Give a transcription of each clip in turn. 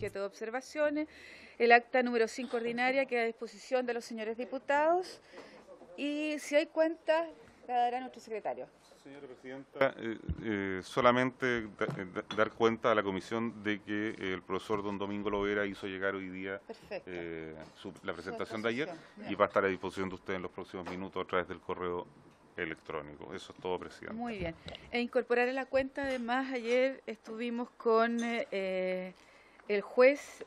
objeto de observaciones. El acta número 5 ordinaria queda a disposición de los señores diputados y si hay cuentas la dará nuestro secretario. Señora Presidenta, solamente dar cuenta a la comisión de que el profesor don Domingo Lovera hizo llegar hoy día la presentación de ayer y va a estar a disposición de usted en los próximos minutos a través del correo electrónico. Eso es todo, Presidenta. Muy bien. E incorporar en la cuenta, además, ayer estuvimos con el juez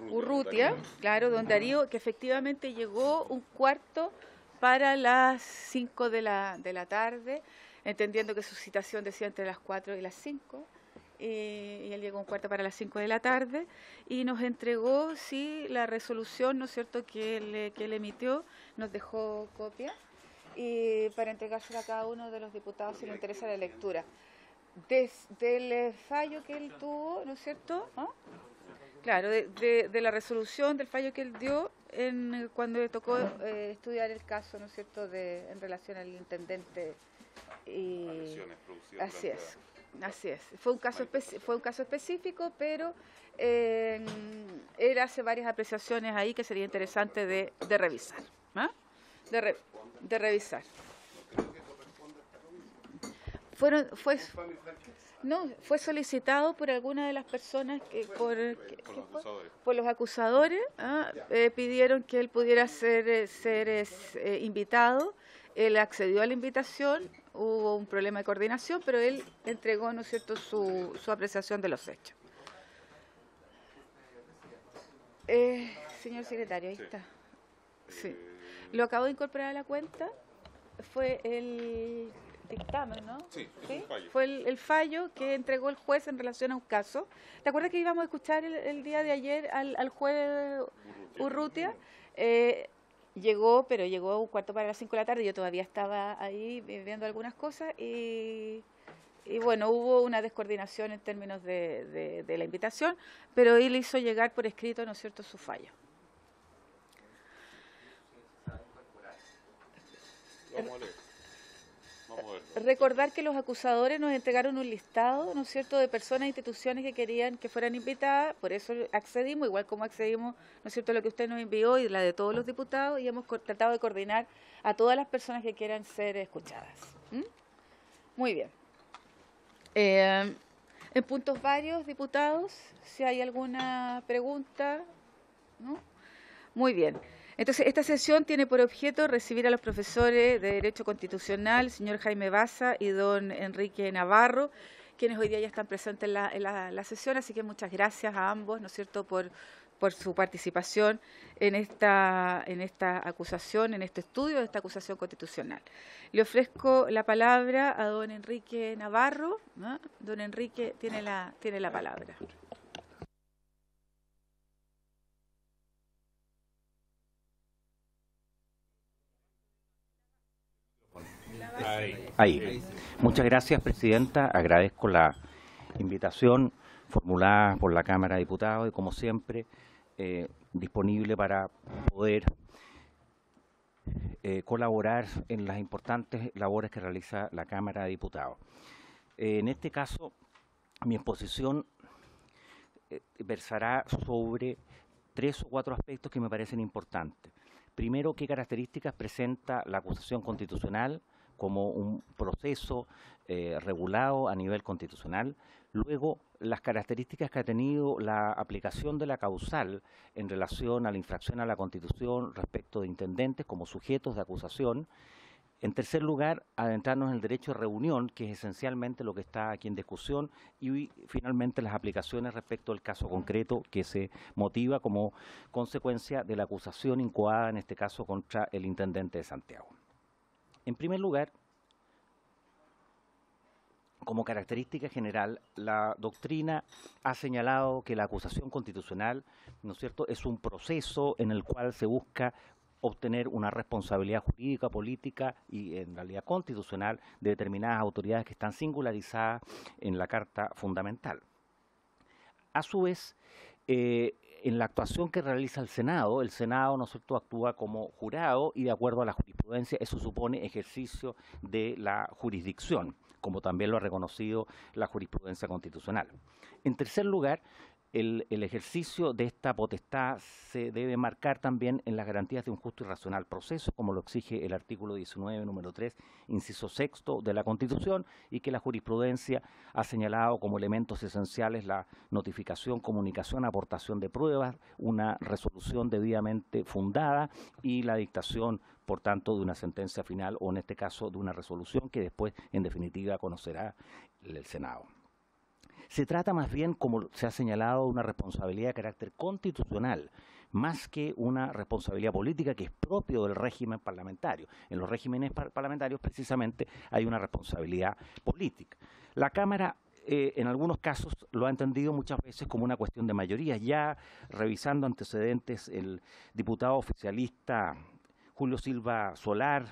Urrutia, claro, don Darío, que efectivamente llegó un cuarto para las 5 de la tarde, entendiendo que su citación decía entre las 4 y las 5, y él llegó un cuarto para las 5 de la tarde, y nos entregó, sí, la resolución, ¿no es cierto?, que él emitió, nos dejó copia, y para entregársela a cada uno de los diputados si le interesa la lectura. Del fallo que él tuvo, ¿no es cierto?, ¿no? Claro, de la resolución, del fallo que él dio cuando le tocó estudiar el caso, ¿no es cierto?, en relación al intendente. Así es. Fue un caso específico, pero él hace varias apreciaciones ahí que sería interesante de revisar. ¿Ah? De revisar. Fue solicitado por alguna de las personas, por los acusadores, pidieron que él pudiera ser invitado. Él accedió a la invitación, hubo un problema de coordinación, pero él entregó, ¿no es cierto?, su apreciación de los hechos. Señor secretario, ahí está. Sí. Lo acabo de incorporar a la cuenta, fue el dictamen, ¿no? Sí, ¿Sí? Fue el fallo que entregó el juez en relación a un caso. ¿Te acuerdas que íbamos a escuchar el día de ayer al juez Urrutia? Llegó un cuarto para las 5 de la tarde, yo todavía estaba ahí viendo algunas cosas y bueno, hubo una descoordinación en términos de la invitación, pero él hizo llegar por escrito, ¿no es cierto?, su fallo. Vamos a leer. Recordar que los acusadores nos entregaron un listado, ¿no es cierto?, de personas e instituciones que querían que fueran invitadas, por eso accedimos, igual como accedimos, ¿no es cierto?, lo que usted nos envió y la de todos los diputados, y hemos tratado de coordinar a todas las personas que quieran ser escuchadas. Muy bien. En puntos varios, diputados, si hay alguna pregunta, ¿no? Muy bien. Entonces, esta sesión tiene por objeto recibir a los profesores de Derecho Constitucional, el señor Jaime Baza y don Enrique Navarro, quienes hoy día ya están presentes en la sesión, así que muchas gracias a ambos, ¿no es cierto?, por su participación en esta acusación, en este estudio de esta acusación constitucional. Le ofrezco la palabra a don Enrique Navarro, ¿no? Don Enrique tiene la palabra. Ahí. Muchas gracias, Presidenta. Agradezco la invitación formulada por la Cámara de Diputados y, como siempre, disponible para poder colaborar en las importantes labores que realiza la Cámara de Diputados. En este caso, mi exposición versará sobre 3 o 4 aspectos que me parecen importantes. Primero, qué características presenta la acusación constitucional como un proceso regulado a nivel constitucional. Luego, las características que ha tenido la aplicación de la causal en relación a la infracción a la Constitución respecto de intendentes como sujetos de acusación. En tercer lugar, adentrarnos en el derecho de reunión, que es esencialmente lo que está aquí en discusión, y finalmente las aplicaciones respecto al caso concreto que se motiva como consecuencia de la acusación incoada, en este caso, contra el intendente de Santiago. En primer lugar, como característica general, la doctrina ha señalado que la acusación constitucional, ¿no es cierto?, es un proceso en el cual se busca obtener una responsabilidad jurídica, política y en realidad constitucional de determinadas autoridades que están singularizadas en la Carta Fundamental. A su vez, en la actuación que realiza el Senado, ¿no es cierto?, actúa como jurado y de acuerdo a la jurisprudencia eso supone ejercicio de la jurisdicción, como también lo ha reconocido la jurisprudencia constitucional. En tercer lugar, el ejercicio de esta potestad se debe marcar también en las garantías de un justo y racional proceso, como lo exige el artículo 19, número 3, inciso sexto de la Constitución, y que la jurisprudencia ha señalado como elementos esenciales la notificación, comunicación, aportación de pruebas, una resolución debidamente fundada y la dictación, por tanto, de una sentencia final o, en este caso, de una resolución que después, en definitiva, conocerá el Senado. Se trata más bien, como se ha señalado, de una responsabilidad de carácter constitucional, más que una responsabilidad política que es propio del régimen parlamentario. En los regímenes parlamentarios, precisamente, hay una responsabilidad política. La Cámara, en algunos casos, lo ha entendido muchas veces como una cuestión de mayoría. Ya revisando antecedentes, el diputado oficialista Julio Silva Solar,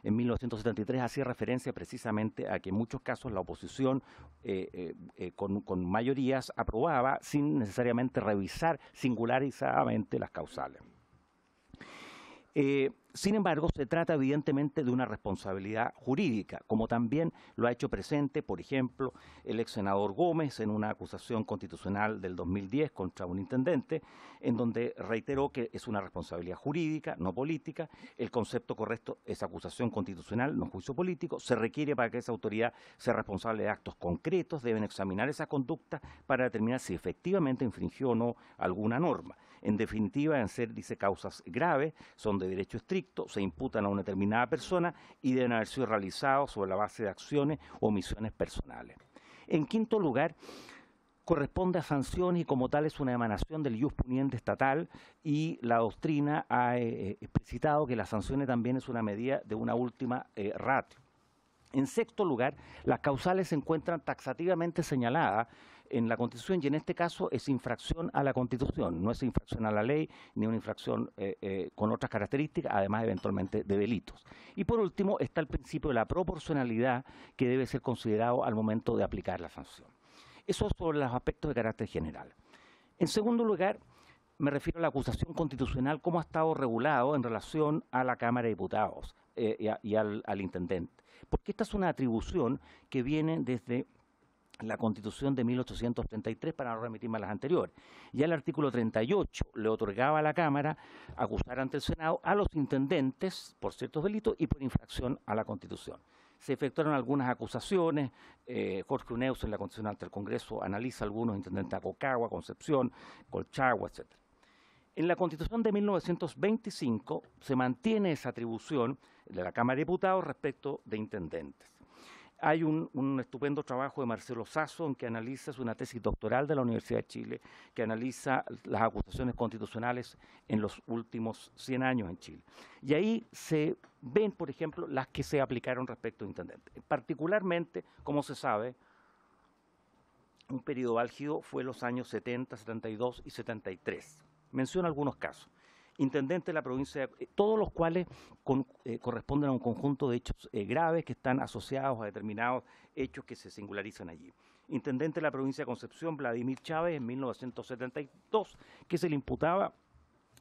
en 1973, hacía referencia precisamente a que en muchos casos la oposición con mayorías aprobaba sin necesariamente revisar singularizadamente las causales. Sin embargo, se trata evidentemente de una responsabilidad jurídica, como también lo ha hecho presente, por ejemplo, el ex senador Gómez en una acusación constitucional del 2010 contra un intendente, en donde reiteró que es una responsabilidad jurídica, no política. El concepto correcto es acusación constitucional, no juicio político. Se requiere para que esa autoridad sea responsable de actos concretos, deben examinar esa conducta para determinar si efectivamente infringió o no alguna norma. En definitiva, deben ser, dice, causas graves, son de derecho estricto, se imputan a una determinada persona y deben haber sido realizados sobre la base de acciones o omisiones personales. En quinto lugar, corresponde a sanciones y como tal es una emanación del ius puniendi estatal, y la doctrina ha explicitado que las sanciones también es una medida de una última ratio. En sexto lugar, las causales se encuentran taxativamente señaladas en la Constitución y en este caso es infracción a la Constitución, no es infracción a la ley ni una infracción con otras características, además eventualmente de delitos. Y por último está el principio de la proporcionalidad que debe ser considerado al momento de aplicar la sanción. Eso sobre los aspectos de carácter general. En segundo lugar, me refiero a la acusación constitucional, cómo ha estado regulado en relación a la Cámara de Diputados y al intendente. Porque esta es una atribución que viene desde la Constitución de 1833, para no remitirme a las anteriores. Ya el artículo 38 le otorgaba a la Cámara acusar ante el Senado a los intendentes por ciertos delitos y por infracción a la Constitución. Se efectuaron algunas acusaciones, Jorge Uneus en la Constitución ante el Congreso analiza algunos intendentes de Aconcagua, Concepción, Colchagua, etc. En la Constitución de 1925 se mantiene esa atribución de la Cámara de Diputados respecto de intendentes. Hay un estupendo trabajo de Marcelo Sasso en que analiza, es una tesis doctoral de la Universidad de Chile, que analiza las acusaciones constitucionales en los últimos 100 años en Chile. Y ahí se ven, por ejemplo, las que se aplicaron respecto a intendentes. Particularmente, como se sabe, un periodo álgido fue los años 70, 72 y 73. Menciono algunos casos. Intendente de la provincia, todos los cuales corresponden a un conjunto de hechos graves que están asociados a determinados hechos que se singularizan allí. Intendente de la provincia de Concepción, Vladimir Chávez, en 1972, que se le imputaba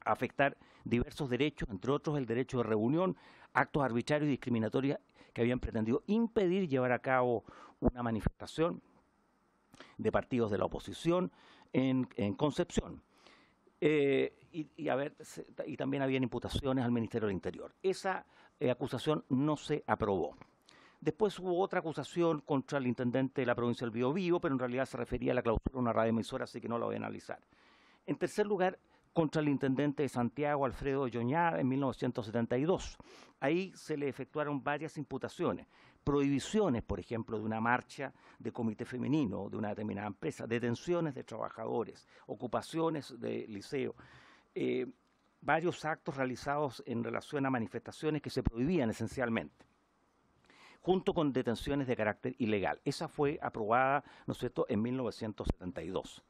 afectar diversos derechos, entre otros el derecho de reunión, actos arbitrarios y discriminatorios que habían pretendido impedir llevar a cabo una manifestación de partidos de la oposición en Concepción. Y también habían imputaciones al Ministerio del Interior. Esa acusación no se aprobó. Después hubo otra acusación contra el intendente de la provincia del Biobío, pero en realidad se refería a la clausura de una radioemisora, así que no la voy a analizar. En tercer lugar, contra el intendente de Santiago, Alfredo Yoñar, en 1972. Ahí se le efectuaron varias imputaciones. Prohibiciones, por ejemplo, de una marcha de comité femenino de una determinada empresa, detenciones de trabajadores, ocupaciones de liceo, varios actos realizados en relación a manifestaciones que se prohibían esencialmente, junto con detenciones de carácter ilegal. Esa fue aprobada, ¿no es cierto?, en 1972.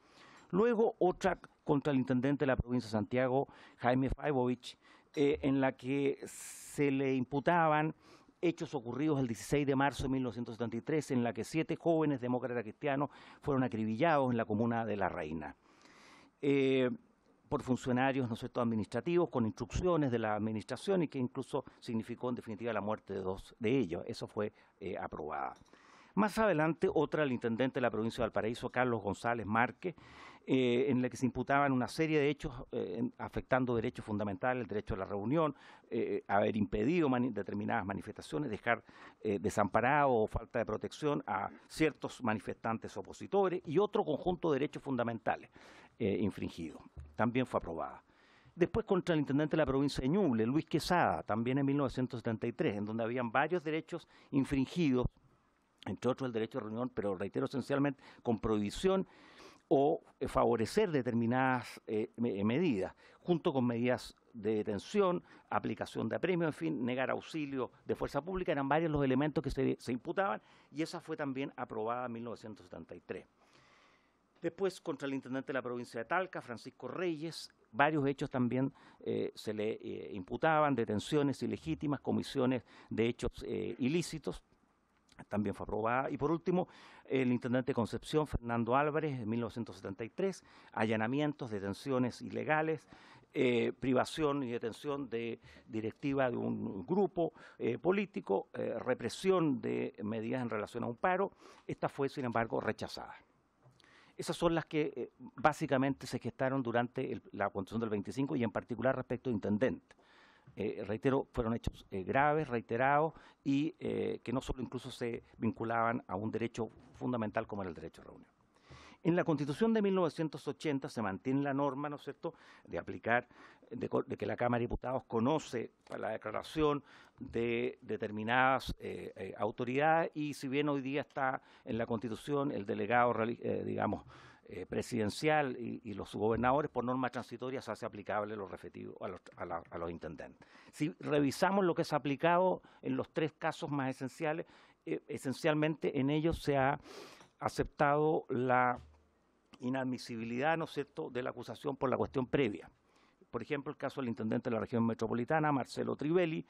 Luego otra contra el intendente de la provincia de Santiago, Jaime Faivovich, en la que se le imputaban hechos ocurridos el 16 de marzo de 1973, en la que 7 jóvenes demócratas cristianos fueron acribillados en la comuna de La Reina por funcionarios, ¿no es cierto?, administrativos con instrucciones de la administración y que incluso significó en definitiva la muerte de 2 de ellos. Eso fue aprobada. Más adelante, otra, el intendente de la provincia de Valparaíso, Carlos González Márquez, en la que se imputaban una serie de hechos afectando derechos fundamentales, el derecho a la reunión, haber impedido determinadas manifestaciones, dejar desamparado o falta de protección a ciertos manifestantes opositores y otro conjunto de derechos fundamentales infringidos. También fue aprobada. Después contra el intendente de la provincia de Ñuble, Luis Quesada, también en 1973, en donde habían varios derechos infringidos, entre otros el derecho a reunión, pero reitero esencialmente con prohibición o favorecer determinadas medidas, junto con medidas de detención, aplicación de apremio, en fin, negar auxilio de fuerza pública, eran varios los elementos que se imputaban y esa fue también aprobada en 1973. Después, contra el intendente de la provincia de Talca, Francisco Reyes, varios hechos también se le imputaban, detenciones ilegítimas, comisiones de hechos ilícitos, también fue aprobada. Y por último, el intendente de Concepción, Fernando Álvarez, en 1973, allanamientos, detenciones ilegales, privación y detención de directiva de un grupo político, represión de medidas en relación a un paro. Esta fue, sin embargo, rechazada. Esas son las que básicamente se gestaron durante la Constitución del 25 y en particular respecto a intendente. Reitero, fueron hechos graves, reiterados y que no solo incluso se vinculaban a un derecho fundamental como era el derecho a reunión. En la Constitución de 1980 se mantiene la norma, ¿no es cierto?, de aplicar, de que la Cámara de Diputados conoce la declaración de determinadas autoridades y si bien hoy día está en la Constitución el delegado, digamos, presidencial y los gobernadores, por norma transitoria se hace aplicable lo referido a los intendentes. Si revisamos lo que se ha aplicado en los tres casos más esenciales, esencialmente en ellos se ha aceptado la inadmisibilidad, ¿no es cierto?, de la acusación por la cuestión previa. Por ejemplo, el caso del intendente de la región metropolitana, Marcelo Trivelli,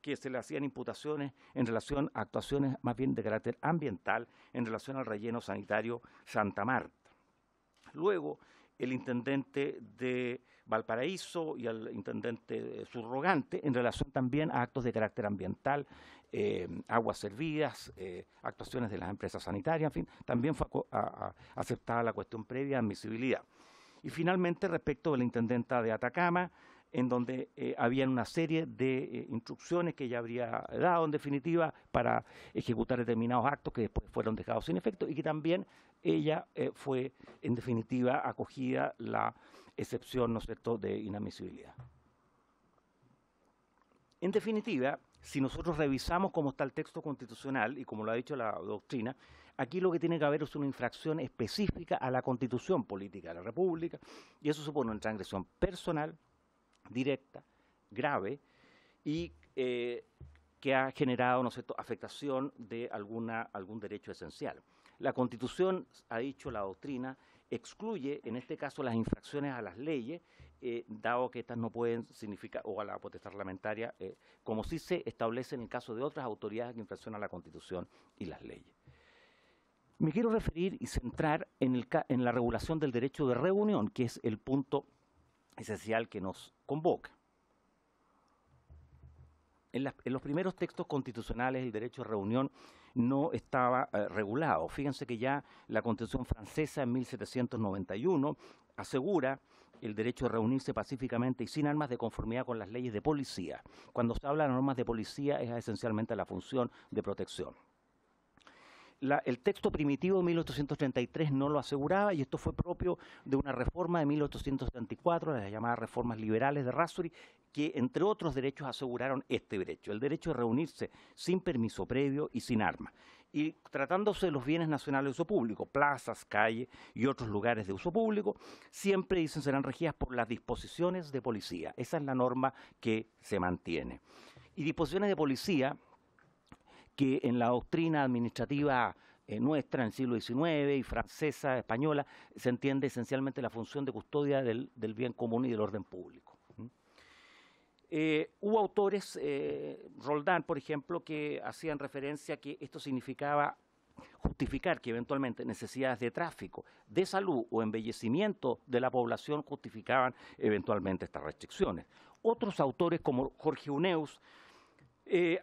que se le hacían imputaciones en relación a actuaciones más bien de carácter ambiental en relación al relleno sanitario Santa Marta. Luego, el intendente de Valparaíso y el intendente subrogante en relación también a actos de carácter ambiental, aguas servidas, actuaciones de las empresas sanitarias, en fin, también fue aceptada la cuestión previa de admisibilidad. Y finalmente, respecto de la intendenta de Atacama, en donde había una serie de instrucciones que ella habría dado en definitiva para ejecutar determinados actos que después fueron dejados sin efecto y que también ella fue en definitiva acogida la excepción, ¿no es cierto?, de inadmisibilidad. En definitiva, si nosotros revisamos cómo está el texto constitucional y como lo ha dicho la doctrina, aquí lo que tiene que haber es una infracción específica a la Constitución política de la República y eso supone una transgresión personal, directa, grave y que ha generado, ¿no es cierto?, afectación de algún derecho esencial. La Constitución, ha dicho la doctrina, excluye en este caso las infracciones a las leyes, dado que estas no pueden significar, o a la potestad reglamentaria, como sí se establece en el caso de otras autoridades que infraccionan la Constitución y las leyes. Me quiero referir y centrar en la regulación del derecho de reunión, que es el punto esencial que nos convoca. En los primeros textos constitucionales el derecho de reunión no estaba regulado. Fíjense que ya la Constitución francesa en 1791 asegura el derecho de reunirse pacíficamente y sin armas de conformidad con las leyes de policía. Cuando se habla de normas de policía es esencialmente la función de protección. El texto primitivo de 1833 no lo aseguraba y esto fue propio de una reforma de 1834, las llamadas reformas liberales de Rasturi, que entre otros derechos aseguraron este derecho, el derecho de reunirse sin permiso previo y sin armas. Y tratándose de los bienes nacionales de uso público, plazas, calles y otros lugares de uso público, siempre dicen serán regidas por las disposiciones de policía. Esa es la norma que se mantiene. Y disposiciones de policía que en la doctrina administrativa nuestra en el siglo XIX y francesa, española, se entiende esencialmente la función de custodia del bien común y del orden público. Hubo autores, Roldán, por ejemplo, que hacían referencia a que esto significaba justificar que eventualmente necesidades de tráfico, de salud o embellecimiento de la población justificaban eventualmente estas restricciones. Otros autores, como Jorge Huneeus,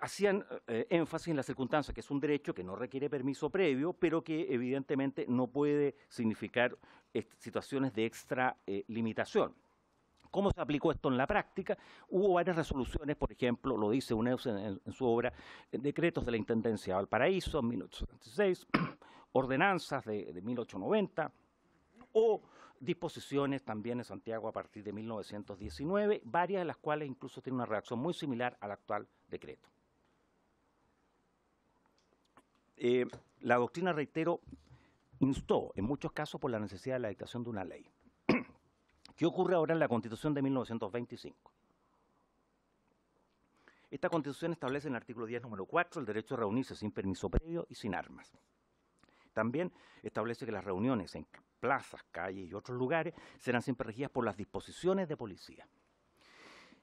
hacían énfasis en la circunstancia que es un derecho que no requiere permiso previo, pero que evidentemente no puede significar situaciones de extra limitación. ¿Cómo se aplicó esto en la práctica? Hubo varias resoluciones, por ejemplo, lo dice Uneus en su obra, decretos de la Intendencia de Valparaíso en 1876, ordenanzas de 1890, o disposiciones también en Santiago a partir de 1919, varias de las cuales incluso tienen una redacción muy similar al actual decreto. La doctrina, reitero, instó en muchos casos por la necesidad de la dictación de una ley. ¿Qué ocurre ahora en la Constitución de 1925? Esta Constitución establece en el artículo 10, número 4, el derecho a reunirse sin permiso previo y sin armas. También establece que las reuniones en plazas, calles y otros lugares serán siempre regidas por las disposiciones de policía.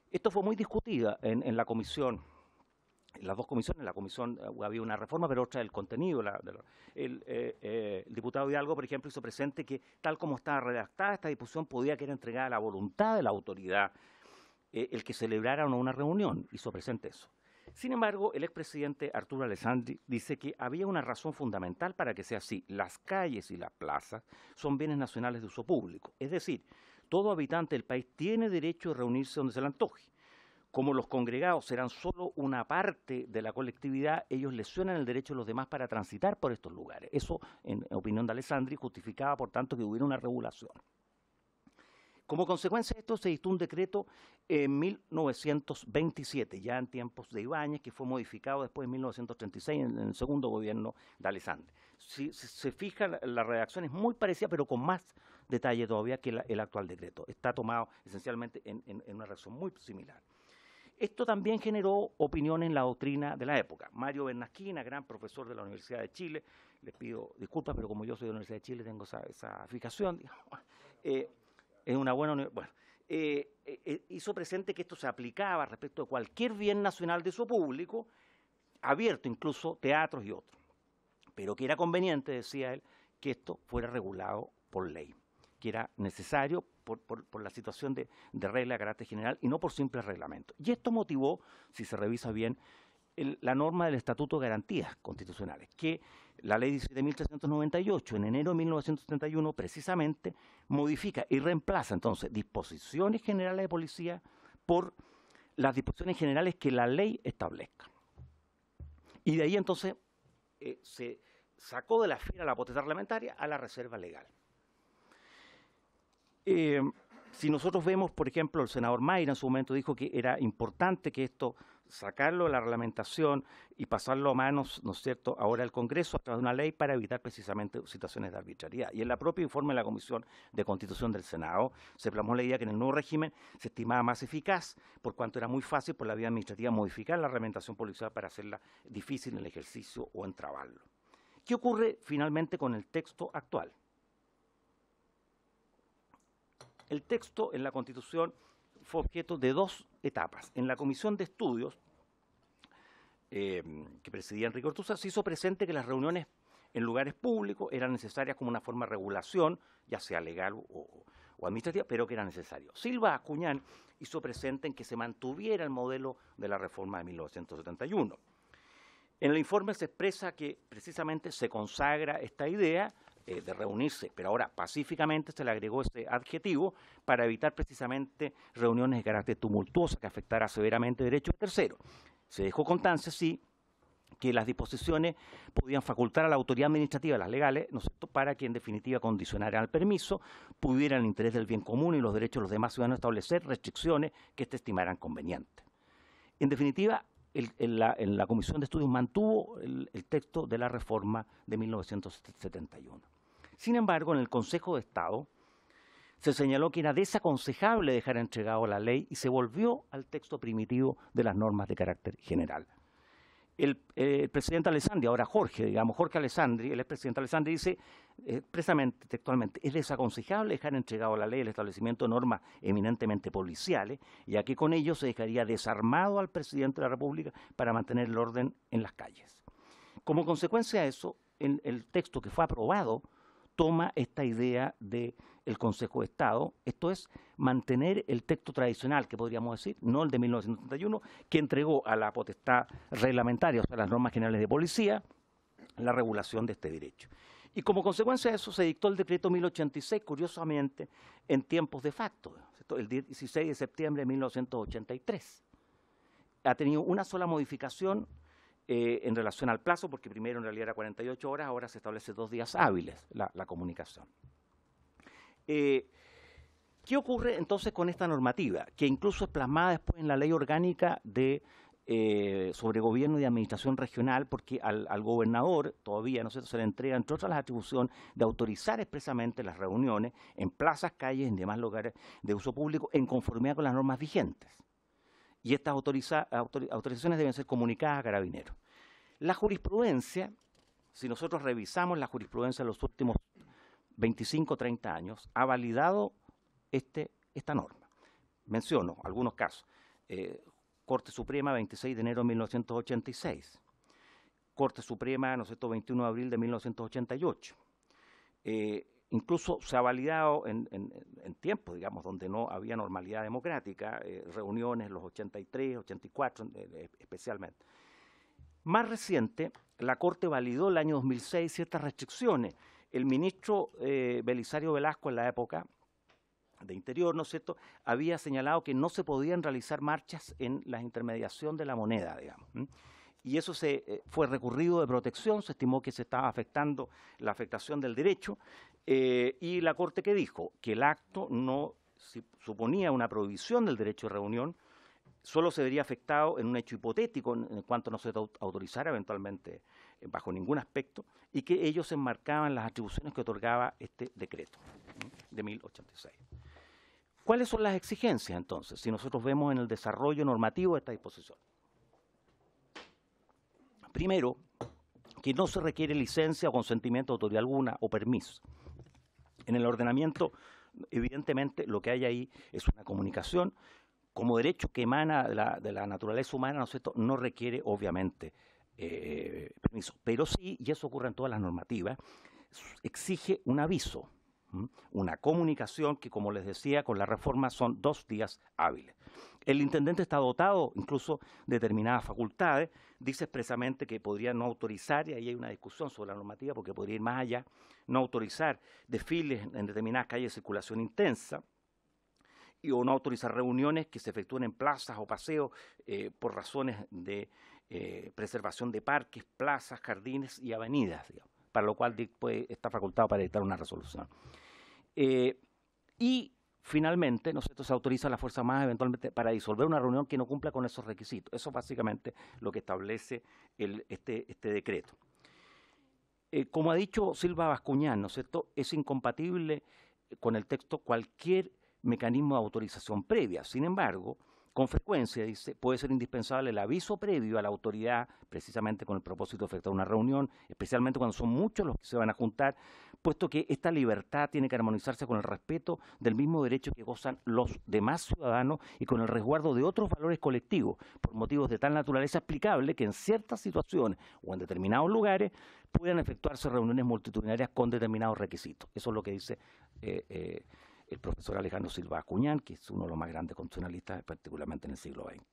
Esto fue muy discutida en la comisión, en las dos comisiones. En la comisión había una reforma, pero otra del contenido. El diputado Hidalgo, por ejemplo, hizo presente que tal como estaba redactada esta disposición podía quedar entregada a la voluntad de la autoridad el que celebrara o no una reunión. Hizo presente eso. Sin embargo, el expresidente Arturo Alessandri dice que había una razón fundamental para que sea así. Las calles y las plazas son bienes nacionales de uso público. Es decir, todo habitante del país tiene derecho a reunirse donde se le antoje. Como los congregados serán solo una parte de la colectividad, ellos lesionan el derecho de los demás para transitar por estos lugares. Eso, en opinión de Alessandri, justificaba, por tanto, que hubiera una regulación. Como consecuencia de esto, se dictó un decreto en 1927, ya en tiempos de Ibáñez, que fue modificado después en 1936 en el segundo gobierno de Alessandri. Si se fija, la redacción es muy parecida, pero con más detalle todavía que el actual decreto. Está tomado esencialmente en una redacción muy similar. Esto también generó opinión en la doctrina de la época. Mario Bernasquina, gran profesor de la Universidad de Chile, les pido disculpas, pero como yo soy de la Universidad de Chile tengo esa fijación, digamos, es una buena universidad. Bueno, hizo presente que esto se aplicaba respecto a cualquier bien nacional de uso público, abierto incluso teatros y otros, pero que era conveniente, decía él, que esto fuera regulado por ley, que era necesario por la situación de regla de carácter general y no por simple reglamento. Y esto motivó, si se revisa bien, la norma del Estatuto de Garantías Constitucionales, que la Ley 17.398, en enero de 1971, precisamente modifica y reemplaza entonces disposiciones generales de policía por las disposiciones generales que la ley establezca. Y de ahí entonces se sacó de la esfera la potestad reglamentaria a la reserva legal. Si nosotros vemos, por ejemplo, el senador Mayra en su momento dijo que era importante que esto, sacarlo de la reglamentación y pasarlo a manos, ¿no es cierto?, ahora el Congreso a través de una ley para evitar precisamente situaciones de arbitrariedad. Y en la propia informe de la Comisión de Constitución del Senado se plasmó la idea que en el nuevo régimen se estimaba más eficaz, por cuanto era muy fácil por la vía administrativa modificar la reglamentación policial para hacerla difícil en el ejercicio o entrabarlo. ¿Qué ocurre finalmente con el texto actual? El texto en la Constitución fue objeto de dos etapas. En la Comisión de Estudios, que presidía Enrique Ortúzar, se hizo presente que las reuniones en lugares públicos eran necesarias como una forma de regulación, ya sea legal o administrativa, pero que era necesario. Silva Acuñán hizo presente en que se mantuviera el modelo de la reforma de 1971. En el informe se expresa que precisamente se consagra esta idea de reunirse, pero ahora pacíficamente se le agregó ese adjetivo para evitar precisamente reuniones de carácter tumultuoso que afectara severamente derechos de terceros. Se dejó constancia, sí, que las disposiciones podían facultar a la autoridad administrativa, las legales, ¿no es cierto?, para que en definitiva condicionaran al permiso, pudiera el interés del bien común y los derechos de los demás ciudadanos establecer restricciones que éste estimaran convenientes. En definitiva, en la Comisión de Estudios mantuvo el texto de la reforma de 1971. Sin embargo, en el Consejo de Estado se señaló que era desaconsejable dejar entregado la ley y se volvió al texto primitivo de las normas de carácter general. El presidente Alessandri, ahora Jorge Alessandri, el expresidente Alessandri dice expresamente, textualmente, es desaconsejable dejar entregado a la ley el establecimiento de normas eminentemente policiales, ya que con ello se dejaría desarmado al presidente de la República para mantener el orden en las calles. Como consecuencia de eso, el texto que fue aprobado toma esta idea de el Consejo de Estado, esto es mantener el texto tradicional, que podríamos decir, no el de 1971, que entregó a la potestad reglamentaria, o sea, las normas generales de policía, la regulación de este derecho. Y como consecuencia de eso se dictó el decreto 1086, curiosamente, en tiempos de facto, ¿cierto? El 16 de septiembre de 1983. Ha tenido una sola modificación en relación al plazo, porque primero en realidad era 48 horas, ahora se establece 2 días hábiles la comunicación. ¿Qué ocurre entonces con esta normativa? Que incluso es plasmada después en la ley orgánica de sobre gobierno y administración regional, porque al gobernador todavía, ¿no sé, se le entrega, entre otras, la atribución de autorizar expresamente las reuniones en plazas, calles, en demás lugares de uso público, en conformidad con las normas vigentes. Y estas autorizaciones deben ser comunicadas a Carabineros. La jurisprudencia, si nosotros revisamos la jurisprudencia de los últimos 25 o 30 años, ha validado esta norma. Menciono algunos casos. Corte Suprema, 26 de enero de 1986. Corte Suprema, ¿no es cierto?, 21 de abril de 1988. Incluso se ha validado en tiempos, digamos, donde no había normalidad democrática, reuniones, los 83, 84 especialmente. Más reciente, la Corte validó el año 2006 ciertas restricciones. El ministro Belisario Velasco, en la época de Interior, ¿no es cierto?, había señalado que no se podían realizar marchas en la intermediación de la moneda, digamos. Y eso fue recurrido de protección, se estimó que se estaba afectando la afectación del derecho, y la Corte que dijo que el acto no suponía una prohibición del derecho de reunión, solo se vería afectado en un hecho hipotético en cuanto no se autorizara eventualmente bajo ningún aspecto, y que ellos se enmarcaban las atribuciones que otorgaba este decreto de 1086. ¿Cuáles son las exigencias, entonces, si nosotros vemos en el desarrollo normativo de esta disposición? Primero, que no se requiere licencia o consentimiento de autoridad alguna o permiso. En el ordenamiento, evidentemente, lo que hay ahí es una comunicación como derecho que emana de la naturaleza humana, ¿no es cierto?, no requiere, obviamente, permiso. Pero sí, y eso ocurre en todas las normativas, exige un aviso, una comunicación que, como les decía, con la reforma son 2 días hábiles. El intendente está dotado incluso de determinadas facultades, dice expresamente que podría no autorizar, y ahí hay una discusión sobre la normativa porque podría ir más allá, no autorizar desfiles en determinadas calles de circulación intensa, o no autorizar reuniones que se efectúen en plazas o paseos por razones de preservación de parques, plazas, jardines y avenidas, digamos, para lo cual pues, está facultado para dictar una resolución. Y finalmente, ¿no es cierto?, se autoriza a la fuerza armada eventualmente para disolver una reunión que no cumpla con esos requisitos. Eso es básicamente lo que establece este decreto. Como ha dicho Silva Bascuñán, ¿no es cierto?, es incompatible con el texto cualquier mecanismo de autorización previa. Sin embargo, con frecuencia, dice, puede ser indispensable el aviso previo a la autoridad, precisamente con el propósito de efectuar una reunión, especialmente cuando son muchos los que se van a juntar, puesto que esta libertad tiene que armonizarse con el respeto del mismo derecho que gozan los demás ciudadanos y con el resguardo de otros valores colectivos, por motivos de tal naturaleza explicable que en ciertas situaciones o en determinados lugares puedan efectuarse reuniones multitudinarias con determinados requisitos. Eso es lo que dice el profesor Alejandro Silva Bascuñán, que es uno de los más grandes constitucionalistas, particularmente en el siglo XX.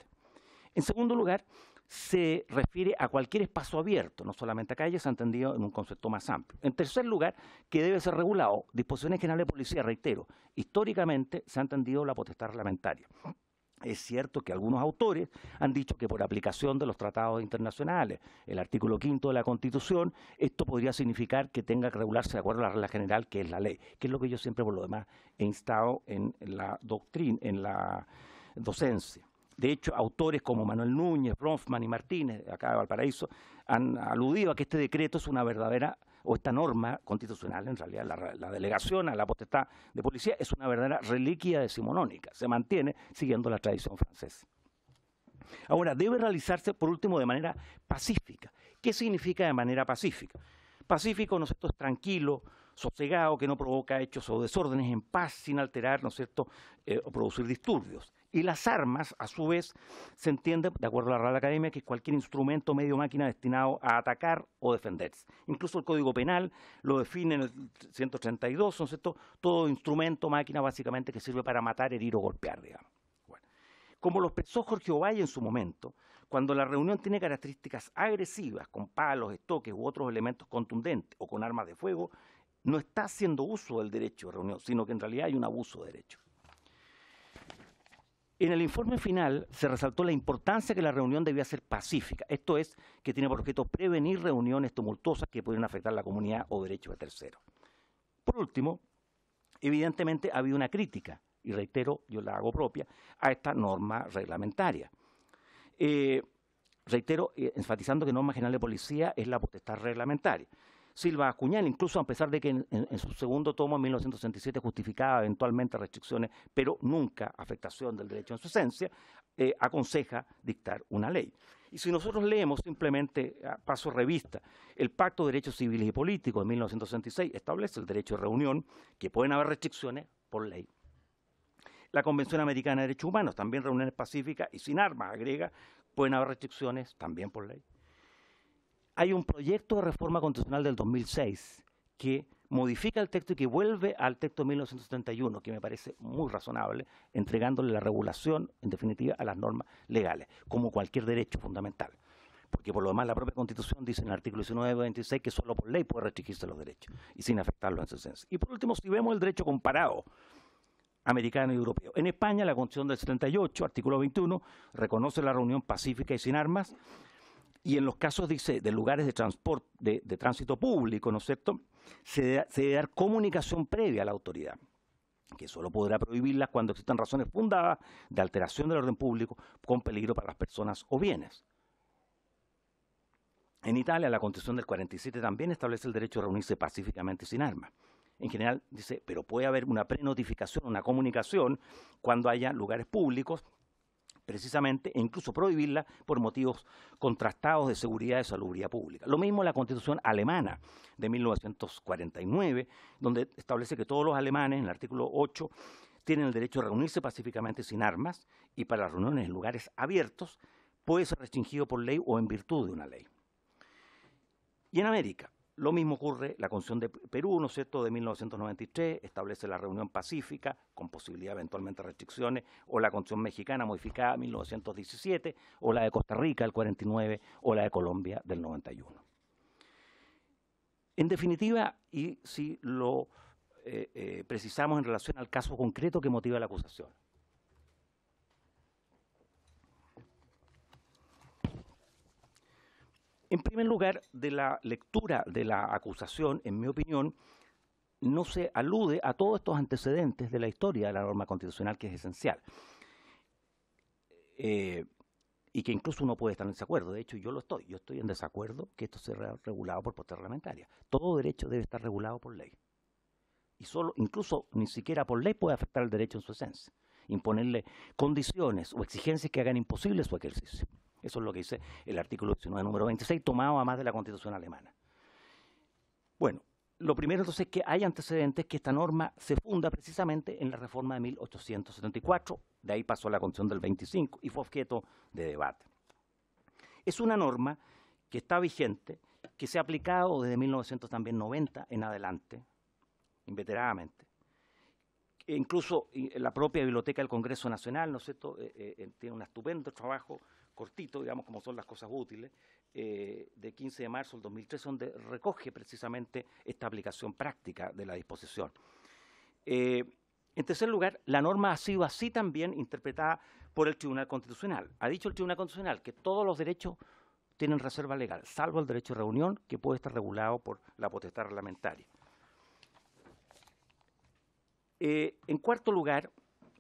En segundo lugar, se refiere a cualquier espacio abierto, no solamente a calles, se ha entendido en un concepto más amplio. En tercer lugar, que debe ser regulado, disposiciones generales de policía, reitero, históricamente se ha entendido la potestad reglamentaria. Es cierto que algunos autores han dicho que por aplicación de los tratados internacionales, el artículo 5 de la Constitución, esto podría significar que tenga que regularse de acuerdo a la regla general, que es la ley, que es lo que yo siempre, por lo demás, he instado en la doctrina, en la docencia. De hecho, autores como Manuel Núñez, Bronfman y Martínez, acá de Valparaíso, han aludido a que este decreto es una verdadera, o esta norma constitucional, en realidad la delegación a la potestad de policía, es una verdadera reliquia decimonónica, se mantiene siguiendo la tradición francesa. Ahora, debe realizarse, por último, de manera pacífica. ¿Qué significa de manera pacífica? Pacífico, ¿no es cierto?, es tranquilo, sosegado, que no provoca hechos o desórdenes en paz sin alterar, ¿no es cierto?, o producir disturbios. Y las armas, a su vez, se entiende, de acuerdo a la Real Academia, que es cualquier instrumento, medio, máquina destinado a atacar o defenderse. Incluso el Código Penal lo define en el 132, ¿no es cierto?, todo instrumento, máquina, básicamente, que sirve para matar, herir o golpear, digamos. Bueno, como lo expresó Jorge Ovalle en su momento, cuando la reunión tiene características agresivas, con palos, estoques u otros elementos contundentes o con armas de fuego, no está haciendo uso del derecho de reunión, sino que en realidad hay un abuso de derecho. En el informe final se resaltó la importancia que la reunión debía ser pacífica, esto es, que tiene por objeto prevenir reuniones tumultuosas que pueden afectar la comunidad o derechos de terceros. Por último, evidentemente ha habido una crítica, y reitero, yo la hago propia, a esta norma reglamentaria. Reitero, enfatizando que norma general de policía es la potestad reglamentaria. Silva Acuñal, incluso a pesar de que en su segundo tomo, en 1967, justificaba eventualmente restricciones, pero nunca afectación del derecho en su esencia, aconseja dictar una ley. Y si nosotros leemos simplemente, a paso revista, el Pacto de Derechos Civiles y Políticos de 1966 establece el derecho de reunión, que pueden haber restricciones por ley. La Convención Americana de Derechos Humanos, también reuniones pacíficas y sin armas, agrega, pueden haber restricciones también por ley. Hay un proyecto de reforma constitucional del 2006 que modifica el texto y que vuelve al texto de 1971, que me parece muy razonable, entregándole la regulación, en definitiva, a las normas legales, como cualquier derecho fundamental. Porque por lo demás la propia Constitución dice en el artículo 19-26 que solo por ley puede restringirse los derechos y sin afectarlos en su esencia. Y por último, si vemos el derecho comparado, americano y europeo. En España, la Constitución del 78, artículo 21, reconoce la reunión pacífica y sin armas, y en los casos, dice, de lugares de transporte, de tránsito público, ¿no es cierto?, se debe dar comunicación previa a la autoridad, que solo podrá prohibirlas cuando existan razones fundadas de alteración del orden público con peligro para las personas o bienes. En Italia, la Constitución del 47 también establece el derecho a reunirse pacíficamente sin armas. En general, dice, pero puede haber una prenotificación, una comunicación, cuando haya lugares públicos, precisamente, e incluso prohibirla por motivos contrastados de seguridad y salubridad pública. Lo mismo la Constitución alemana de 1949, donde establece que todos los alemanes, en el artículo 8, tienen el derecho a reunirse pacíficamente sin armas, y para las reuniones en lugares abiertos puede ser restringido por ley o en virtud de una ley. Y en América, lo mismo ocurre, la Constitución de Perú, ¿no es cierto?, de 1993, establece la reunión pacífica, con posibilidad eventualmente de restricciones, o la Constitución mexicana modificada en 1917, o la de Costa Rica del 49, o la de Colombia del 91. En definitiva, y si lo precisamos en relación al caso concreto que motiva la acusación, en primer lugar, de la lectura de la acusación, en mi opinión, no se alude a todos estos antecedentes de la historia de la norma constitucional, que es esencial, y que incluso uno puede estar en desacuerdo. De hecho, yo estoy en desacuerdo que esto sea regulado por potestad reglamentaria. Todo derecho debe estar regulado por ley. Y incluso ni siquiera por ley puede afectar el derecho en su esencia, imponerle condiciones o exigencias que hagan imposible su ejercicio. Eso es lo que dice el artículo 19, número 26, tomado además de la Constitución alemana. Bueno, lo primero entonces es que hay antecedentes que esta norma se funda precisamente en la reforma de 1874, de ahí pasó a la Constitución del 25 y fue objeto de debate. Es una norma que está vigente, que se ha aplicado desde 1990 en adelante, inveteradamente. Incluso la propia Biblioteca del Congreso Nacional, ¿no es cierto?, tiene un estupendo trabajo cortito, digamos, como son las cosas útiles, de 15 de marzo del 2013, donde recoge precisamente esta aplicación práctica de la disposición. En tercer lugar, la norma ha sido así también interpretada por el Tribunal Constitucional. Ha dicho el Tribunal Constitucional que todos los derechos tienen reserva legal, salvo el derecho de reunión, que puede estar regulado por la potestad reglamentaria. En cuarto lugar,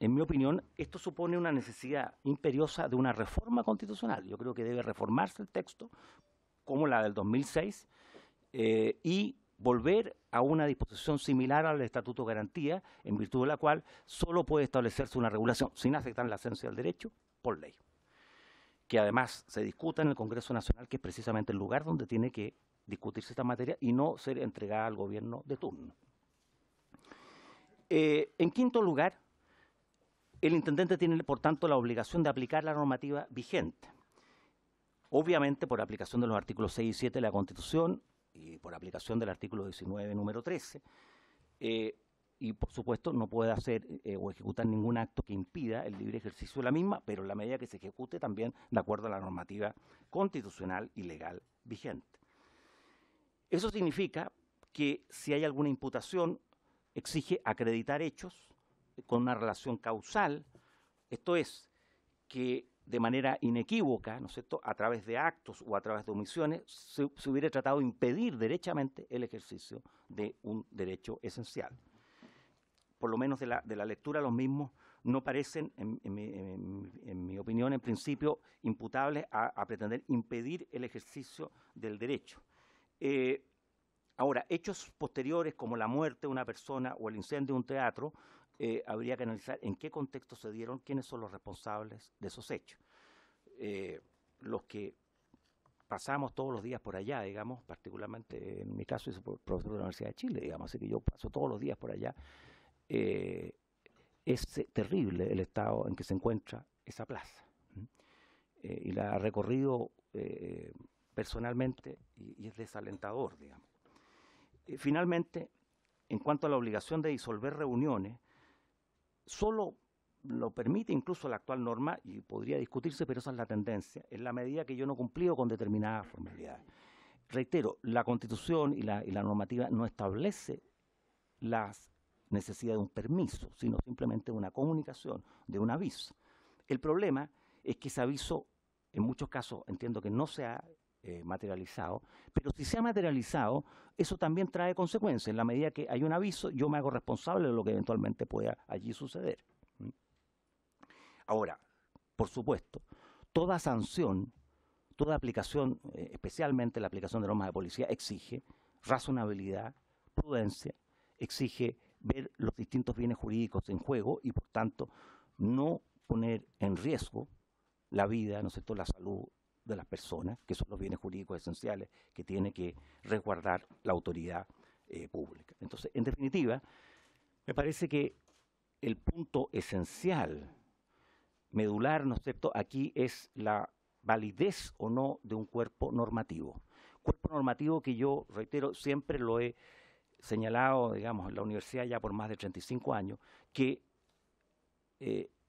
en mi opinión, esto supone una necesidad imperiosa de una reforma constitucional. Yo creo que debe reformarse el texto, como la del 2006, y volver a una disposición similar al Estatuto de Garantía, en virtud de la cual solo puede establecerse una regulación, sin afectar la esencia del derecho, por ley. Que además se discuta en el Congreso Nacional, que es precisamente el lugar donde tiene que discutirse esta materia y no ser entregada al gobierno de turno. En quinto lugar, el intendente tiene, por tanto, la obligación de aplicar la normativa vigente. Obviamente, por aplicación de los artículos 6 y 7 de la Constitución y por aplicación del artículo 19, número 13, y, por supuesto, no puede hacer o ejecutar ningún acto que impida el libre ejercicio de la misma, pero en la medida que se ejecute también de acuerdo a la normativa constitucional y legal vigente. Eso significa que si hay alguna imputación, exige acreditar hechos con una relación causal, esto es, que de manera inequívoca, ¿no es cierto?, a través de actos o a través de omisiones, se hubiera tratado de impedir derechamente el ejercicio de un derecho esencial. Por lo menos de la lectura, los mismos no parecen, en mi opinión, en principio, imputables a pretender impedir el ejercicio del derecho. Ahora, hechos posteriores como la muerte de una persona o el incendio de un teatro, habría que analizar en qué contexto se dieron, quiénes son los responsables de esos hechos. Los que pasamos todos los días por allá, digamos, particularmente en mi caso, soy profesor de la Universidad de Chile, digamos, así que yo paso todos los días por allá. Es terrible el estado en que se encuentra esa plaza. Y la he recorrido personalmente y es desalentador, digamos. Finalmente, en cuanto a la obligación de disolver reuniones, solo lo permite incluso la actual norma, y podría discutirse, pero esa es la tendencia, en la medida que yo no he cumplido con determinadas formalidades. Reitero, la Constitución y la normativa no establece la necesidad de un permiso, sino simplemente una comunicación, de un aviso. El problema es que ese aviso, en muchos casos, entiendo que no se ha materializado, pero si se ha materializado, eso también trae consecuencias. En la medida que hay un aviso, yo me hago responsable de lo que eventualmente pueda allí suceder. Ahora, por supuesto, toda sanción, toda aplicación, especialmente la aplicación de normas de policía, exige razonabilidad, prudencia, exige ver los distintos bienes jurídicos en juego y, por tanto, no poner en riesgo la vida, ¿no es cierto?, la salud de las personas, que son los bienes jurídicos esenciales que tiene que resguardar la autoridad pública. Entonces, en definitiva, me parece que el punto esencial, medular, ¿no es cierto?, aquí es la validez o no de un cuerpo normativo. Cuerpo normativo que yo, reitero, siempre lo he señalado, digamos, en la universidad ya por más de 35 años, que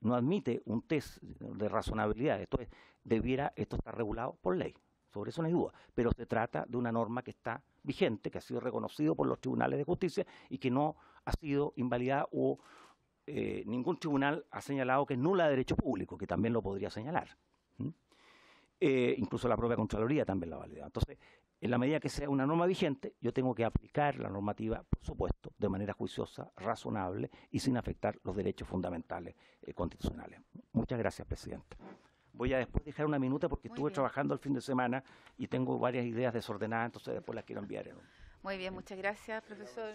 no admite un test de razonabilidad. Esto está regulado por ley, sobre eso no hay duda, pero se trata de una norma que está vigente, que ha sido reconocido por los tribunales de justicia y que no ha sido invalidada o ningún tribunal ha señalado que es nula de derecho público, que también lo podría señalar. Incluso la propia Contraloría también la ha validado. Entonces, en la medida que sea una norma vigente, yo tengo que aplicar la normativa, por supuesto, de manera juiciosa, razonable y sin afectar los derechos fundamentales constitucionales. Muchas gracias, Presidenta. Voy a después dejar una minuta porque estuve trabajando el fin de semana y tengo varias ideas desordenadas, entonces después las quiero enviar. Muy bien, muchas gracias, profesor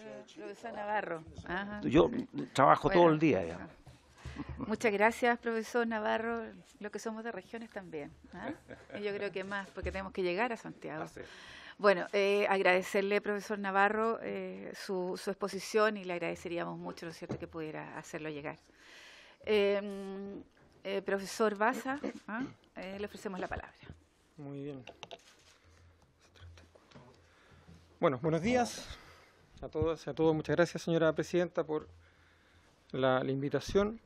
Navarro. Ajá. Yo trabajo todo el día, digamos. Muchas gracias, profesor Navarro. Lo que somos de regiones también. Y yo creo que más, porque tenemos que llegar a Santiago. Bueno, agradecerle, profesor Navarro, su exposición y le agradeceríamos mucho, ¿no es cierto?, que pudiera hacerlo llegar. Profesor Baza, le ofrecemos la palabra. Muy bien. Bueno, buenos días a todas y a todos. Muchas gracias, señora presidenta, por la invitación.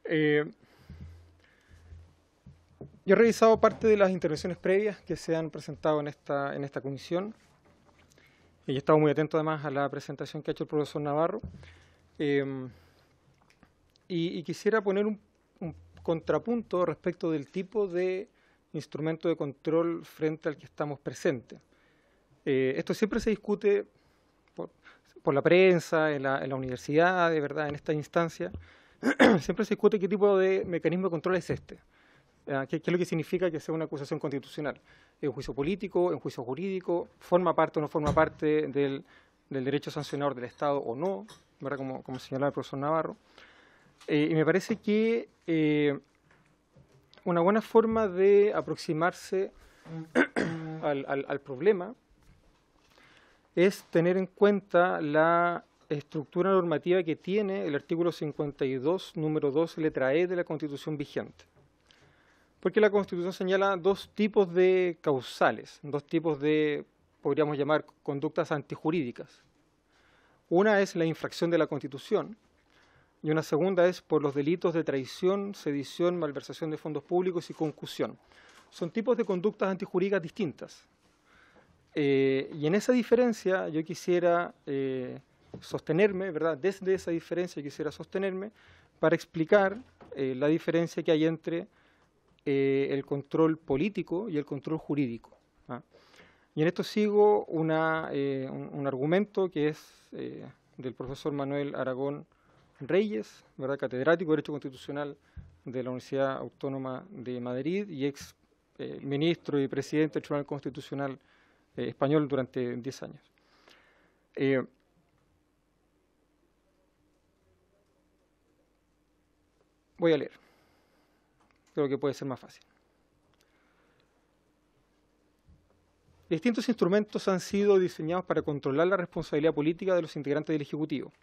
Yo he revisado parte de las intervenciones previas que se han presentado en esta comisión y he estado muy atento además a la presentación que ha hecho el profesor Navarro. Y quisiera poner un contrapunto respecto del tipo de instrumento de control frente al que estamos presentes. Esto siempre se discute por la prensa, en la universidad, de verdad, en esta instancia. Siempre se discute qué tipo de mecanismo de control es este. ¿Qué es lo que significa que sea una acusación constitucional? ¿Es un juicio político, es un juicio jurídico? ¿Forma parte o no forma parte del derecho sancionador del Estado o no? ¿Verdad? Como señalaba el profesor Navarro. Y me parece que una buena forma de aproximarse al problema es tener en cuenta la estructura normativa que tiene el artículo 52, número 2, letra E de la Constitución vigente. Porque la Constitución señala dos tipos de causales, dos tipos de, podríamos llamar, conductas antijurídicas. Una es la infracción de la Constitución y una segunda es por los delitos de traición, sedición, malversación de fondos públicos y concusión. Son tipos de conductas antijurídicas distintas. Y en esa diferencia yo quisiera sostenerme, ¿verdad? Desde esa diferencia quisiera sostenerme para explicar la diferencia que hay entre el control político y el control jurídico. ¿Ah? Y en esto sigo un argumento que es del profesor Manuel Aragón Reyes, ¿verdad? Catedrático de Derecho Constitucional de la Universidad Autónoma de Madrid y ex ministro y presidente del Tribunal Constitucional español durante 10 años. Voy a leer. Creo que puede ser más fácil. Distintos instrumentos han sido diseñados para controlar la responsabilidad política de los integrantes del Ejecutivo.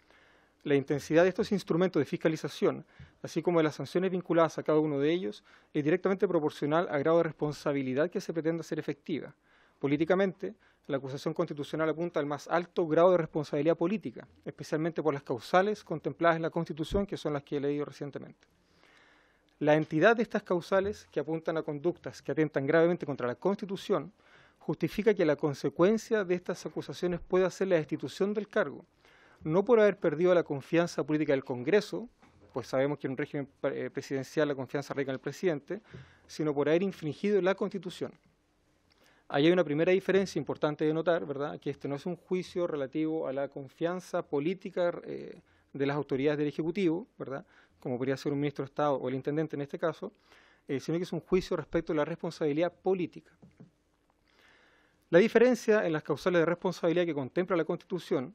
La intensidad de estos instrumentos de fiscalización, así como de las sanciones vinculadas a cada uno de ellos, es directamente proporcional al grado de responsabilidad que se pretende hacer efectiva. Políticamente, la acusación constitucional apunta al más alto grado de responsabilidad política, especialmente por las causales contempladas en la Constitución, que son las que he leído recientemente. La entidad de estas causales, que apuntan a conductas que atentan gravemente contra la Constitución, justifica que la consecuencia de estas acusaciones pueda ser la destitución del cargo, no por haber perdido la confianza política del Congreso, pues sabemos que en un régimen presidencial la confianza radica en el presidente, sino por haber infringido la Constitución. Ahí hay una primera diferencia importante de notar, ¿verdad?, que este no es un juicio relativo a la confianza política de las autoridades del Ejecutivo, ¿verdad?, como podría ser un ministro de Estado o el intendente en este caso, sino que es un juicio respecto a la responsabilidad política. La diferencia en las causales de responsabilidad que contempla la Constitución,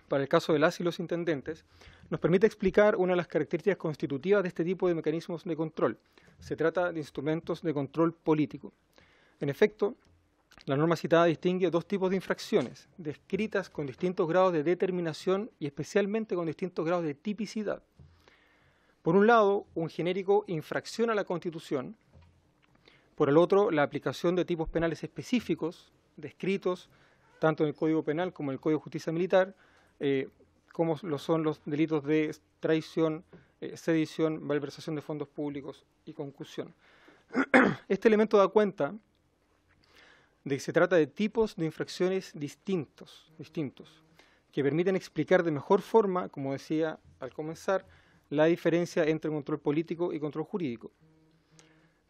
para el caso de las y los intendentes, nos permite explicar una de las características constitutivas de este tipo de mecanismos de control. Se trata de instrumentos de control político. En efecto, la norma citada distingue dos tipos de infracciones, descritas con distintos grados de determinación y especialmente con distintos grados de tipicidad. Por un lado, un genérico infracción a la Constitución. Por el otro, la aplicación de tipos penales específicos, descritos tanto en el Código Penal como en el Código de Justicia Militar, como lo son los delitos de traición, sedición, malversación de fondos públicos y concusión. Este elemento da cuenta de que se trata de tipos de infracciones distintos, que permiten explicar de mejor forma, como decía al comenzar, la diferencia entre control político y control jurídico.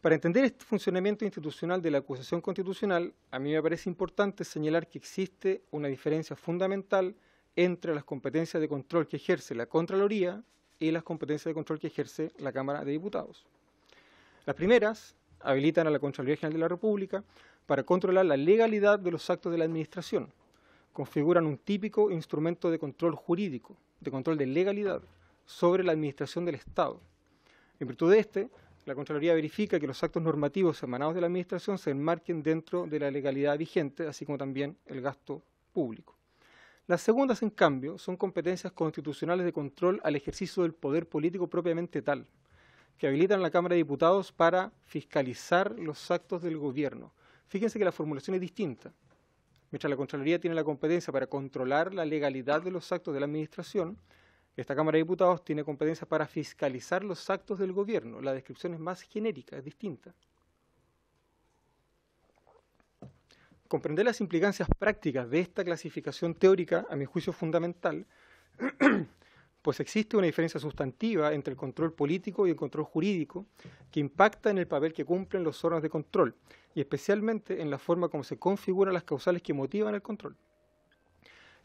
Para entender este funcionamiento institucional de la acusación constitucional, a mí me parece importante señalar que existe una diferencia fundamental entre las competencias de control que ejerce la Contraloría y las competencias de control que ejerce la Cámara de Diputados. Las primeras habilitan a la Contraloría General de la República para controlar la legalidad de los actos de la Administración. Configuran un típico instrumento de control jurídico, de control de legalidad, sobre la administración del Estado. En virtud de este, la Contraloría verifica que los actos normativos emanados de la Administración se enmarquen dentro de la legalidad vigente, así como también el gasto público. Las segundas, en cambio, son competencias constitucionales de control al ejercicio del poder político propiamente tal, que habilitan a la Cámara de Diputados para fiscalizar los actos del gobierno. Fíjense que la formulación es distinta. Mientras la Contraloría tiene la competencia para controlar la legalidad de los actos de la Administración, esta Cámara de Diputados tiene competencia para fiscalizar los actos del gobierno. La descripción es más genérica, es distinta. Comprender las implicancias prácticas de esta clasificación teórica, a mi juicio fundamental, pues existe una diferencia sustantiva entre el control político y el control jurídico que impacta en el papel que cumplen los órganos de control y especialmente en la forma como se configuran las causales que motivan el control.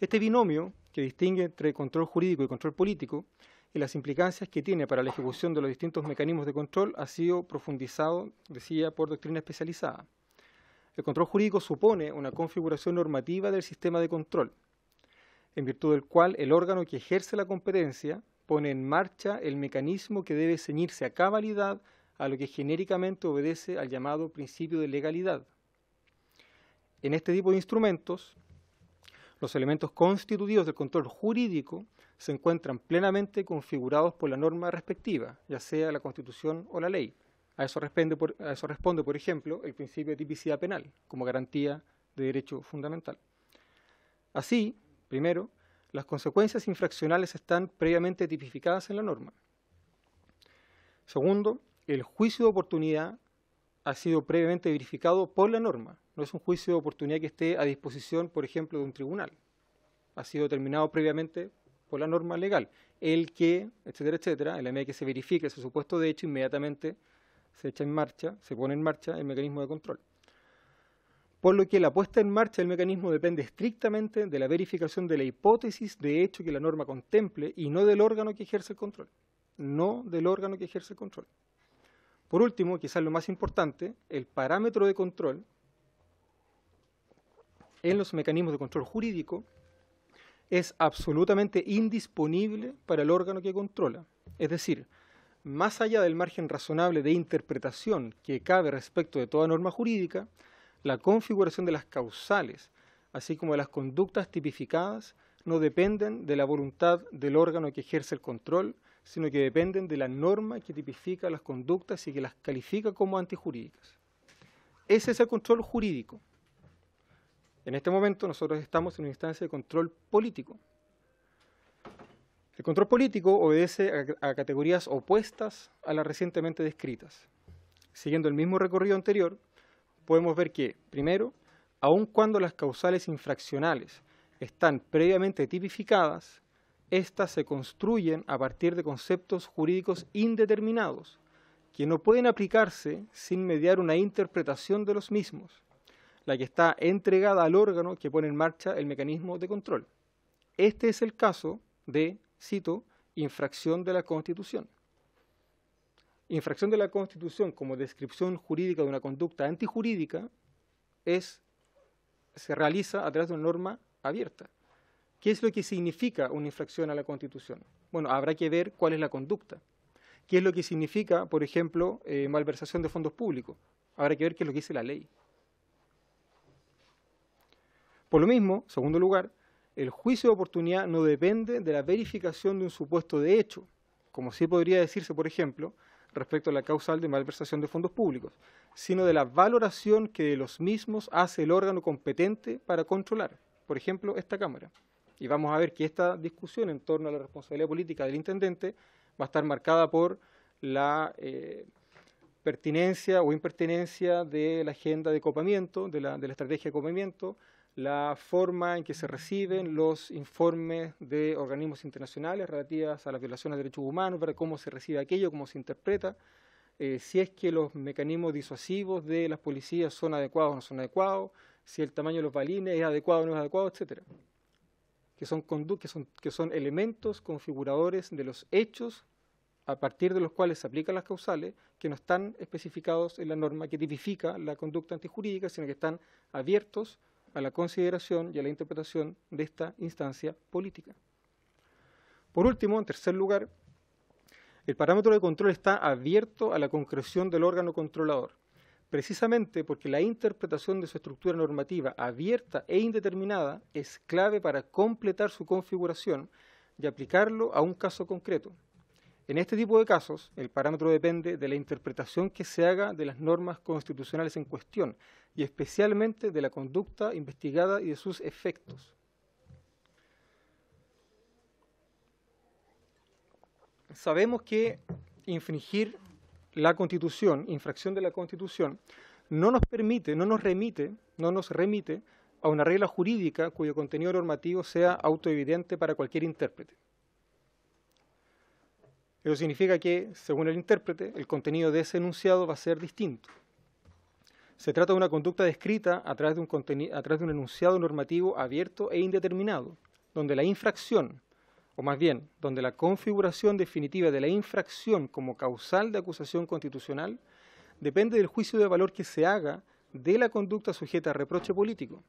Este binomio, que distingue entre control jurídico y control político, y las implicancias que tiene para la ejecución de los distintos mecanismos de control ha sido profundizado, decía, por doctrina especializada. El control jurídico supone una configuración normativa del sistema de control, en virtud del cual el órgano que ejerce la competencia pone en marcha el mecanismo que debe ceñirse a cabalidad a lo que genéricamente obedece al llamado principio de legalidad. En este tipo de instrumentos, Los elementos constitutivos del control jurídico se encuentran plenamente configurados por la norma respectiva, ya sea la Constitución o la ley. A eso responde, por ejemplo, el principio de tipicidad penal, como garantía de derecho fundamental. Así, primero, las consecuencias infraccionales están previamente tipificadas en la norma. Segundo, el juicio de oportunidad ha sido previamente verificado por la norma. No es un juicio de oportunidad que esté a disposición, por ejemplo, de un tribunal. Ha sido determinado previamente por la norma legal. El que, etcétera, etcétera, en la medida que se verifique ese supuesto de hecho, inmediatamente se pone en marcha el mecanismo de control. Por lo que la puesta en marcha del mecanismo depende estrictamente de la verificación de la hipótesis de hecho que la norma contemple y no del órgano que ejerce el control. No del órgano que ejerce el control. Por último, quizás lo más importante, el parámetro de control en los mecanismos de control jurídico es absolutamente indisponible para el órgano que controla. Es decir, más allá del margen razonable de interpretación que cabe respecto de toda norma jurídica, la configuración de las causales, así como de las conductas tipificadas, no dependen de la voluntad del órgano que ejerce el control, sino que dependen de la norma que tipifica las conductas y que las califica como antijurídicas. Ese es el control jurídico. En este momento nosotros estamos en una instancia de control político. El control político obedece a categorías opuestas a las recientemente descritas. Siguiendo el mismo recorrido anterior, podemos ver que, primero, aun cuando las causales infraccionales están previamente tipificadas, estas se construyen a partir de conceptos jurídicos indeterminados, que no pueden aplicarse sin mediar una interpretación de los mismos, la que está entregada al órgano que pone en marcha el mecanismo de control. Este es el caso de, cito, infracción de la Constitución. Infracción de la Constitución como descripción jurídica de una conducta antijurídica se realiza a través de una norma abierta. ¿Qué es lo que significa una infracción a la Constitución? Bueno, habrá que ver cuál es la conducta. ¿Qué es lo que significa, por ejemplo, malversación de fondos públicos? Habrá que ver qué es lo que dice la ley. Por lo mismo, en segundo lugar, el juicio de oportunidad no depende de la verificación de un supuesto de hecho, como sí podría decirse, por ejemplo, respecto a la causal de malversación de fondos públicos, sino de la valoración que de los mismos hace el órgano competente para controlar, por ejemplo, esta Cámara. Y vamos a ver que esta discusión en torno a la responsabilidad política del intendente va a estar marcada por la pertinencia o impertinencia de la agenda de copamiento, de la estrategia de copamiento, la forma en que se reciben los informes de organismos internacionales relativas a las violaciones de derechos humanos, para cómo se recibe aquello, cómo se interpreta, si es que los mecanismos disuasivos de las policías son adecuados o no son adecuados, si el tamaño de los balines es adecuado o no es adecuado, etcétera. Que son elementos configuradores de los hechos a partir de los cuales se aplican las causales, que no están especificados en la norma que tipifica la conducta antijurídica, sino que están abiertos a la consideración y a la interpretación de esta instancia política. Por último, en tercer lugar, el parámetro de control está abierto a la concreción del órgano controlador, precisamente porque la interpretación de su estructura normativa abierta e indeterminada es clave para completar su configuración y aplicarlo a un caso concreto. En este tipo de casos, el parámetro depende de la interpretación que se haga de las normas constitucionales en cuestión y especialmente de la conducta investigada y de sus efectos. Sabemos que infringir la Constitución, infracción de la Constitución, no nos remite a una regla jurídica cuyo contenido normativo sea autoevidente para cualquier intérprete. Eso significa que, según el intérprete, el contenido de ese enunciado va a ser distinto. Se trata de una conducta descrita a través de un enunciado normativo abierto e indeterminado, donde la infracción, o más bien, donde la configuración definitiva de la infracción como causal de acusación constitucional depende del juicio de valor que se haga de la conducta sujeta a reproche político.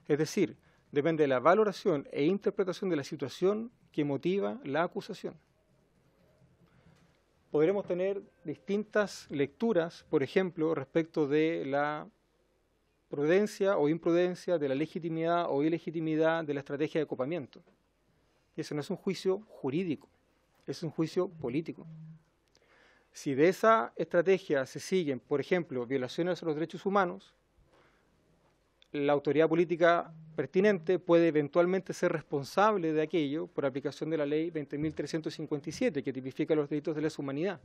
Es decir, depende de la valoración e interpretación de la situación que motiva la acusación. Podremos tener distintas lecturas, por ejemplo, respecto de la prudencia o imprudencia, de la legitimidad o ilegitimidad de la estrategia de acopamiento. Y eso no es un juicio jurídico, es un juicio político. Si de esa estrategia se siguen, por ejemplo, violaciones a los derechos humanos, la autoridad política pertinente puede eventualmente ser responsable de aquello por aplicación de la ley 20.357, que tipifica los delitos de lesa humanidad,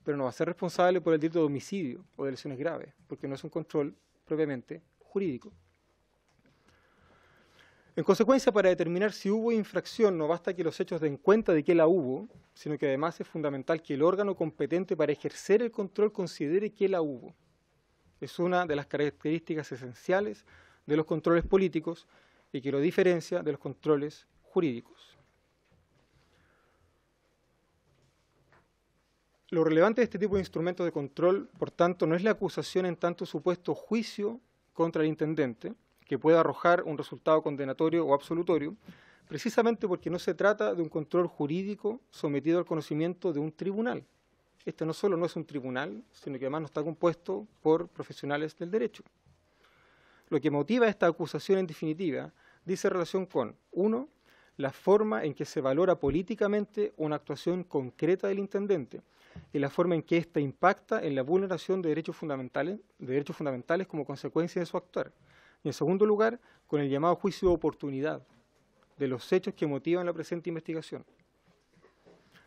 pero no va a ser responsable por el delito de homicidio o de lesiones graves, porque no es un control propiamente jurídico. En consecuencia, para determinar si hubo infracción, no basta que los hechos den cuenta de que la hubo, sino que además es fundamental que el órgano competente para ejercer el control considere que la hubo. Es una de las características esenciales de los controles políticos y que lo diferencia de los controles jurídicos. Lo relevante de este tipo de instrumentos de control, por tanto, no es la acusación en tanto supuesto juicio contra el intendente, que pueda arrojar un resultado condenatorio o absolutorio, precisamente porque no se trata de un control jurídico sometido al conocimiento de un tribunal. Este no solo no es un tribunal, sino que además no está compuesto por profesionales del derecho. Lo que motiva esta acusación en definitiva dice relación con, 1, la forma en que se valora políticamente una actuación concreta del intendente y la forma en que ésta impacta en la vulneración de derechos fundamentales como consecuencia de su actuar. Y en segundo lugar, con el llamado juicio de oportunidad de los hechos que motivan la presente investigación.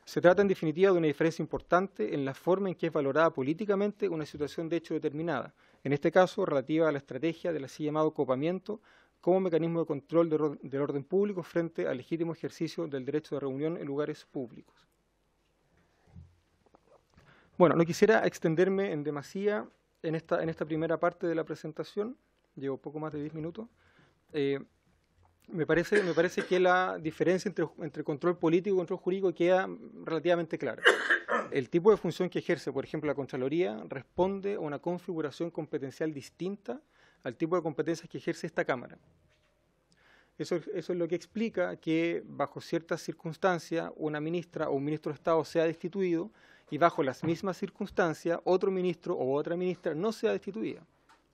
Se trata en definitiva de una diferencia importante en la forma en que es valorada políticamente una situación de hecho determinada, en este caso relativa a la estrategia del así llamado copamiento como mecanismo de control del orden público frente al legítimo ejercicio del derecho de reunión en lugares públicos. Bueno, no quisiera extenderme en demasía en esta primera parte de la presentación, llevo poco más de 10 minutos. Me parece que la diferencia entre control político y control jurídico queda relativamente clara. El tipo de función que ejerce, por ejemplo, la Contraloría responde a una configuración competencial distinta al tipo de competencias que ejerce esta Cámara. Eso es lo que explica que bajo ciertas circunstancias una ministra o un ministro de Estado sea destituido y bajo las mismas circunstancias otro ministro o otra ministra no sea destituida,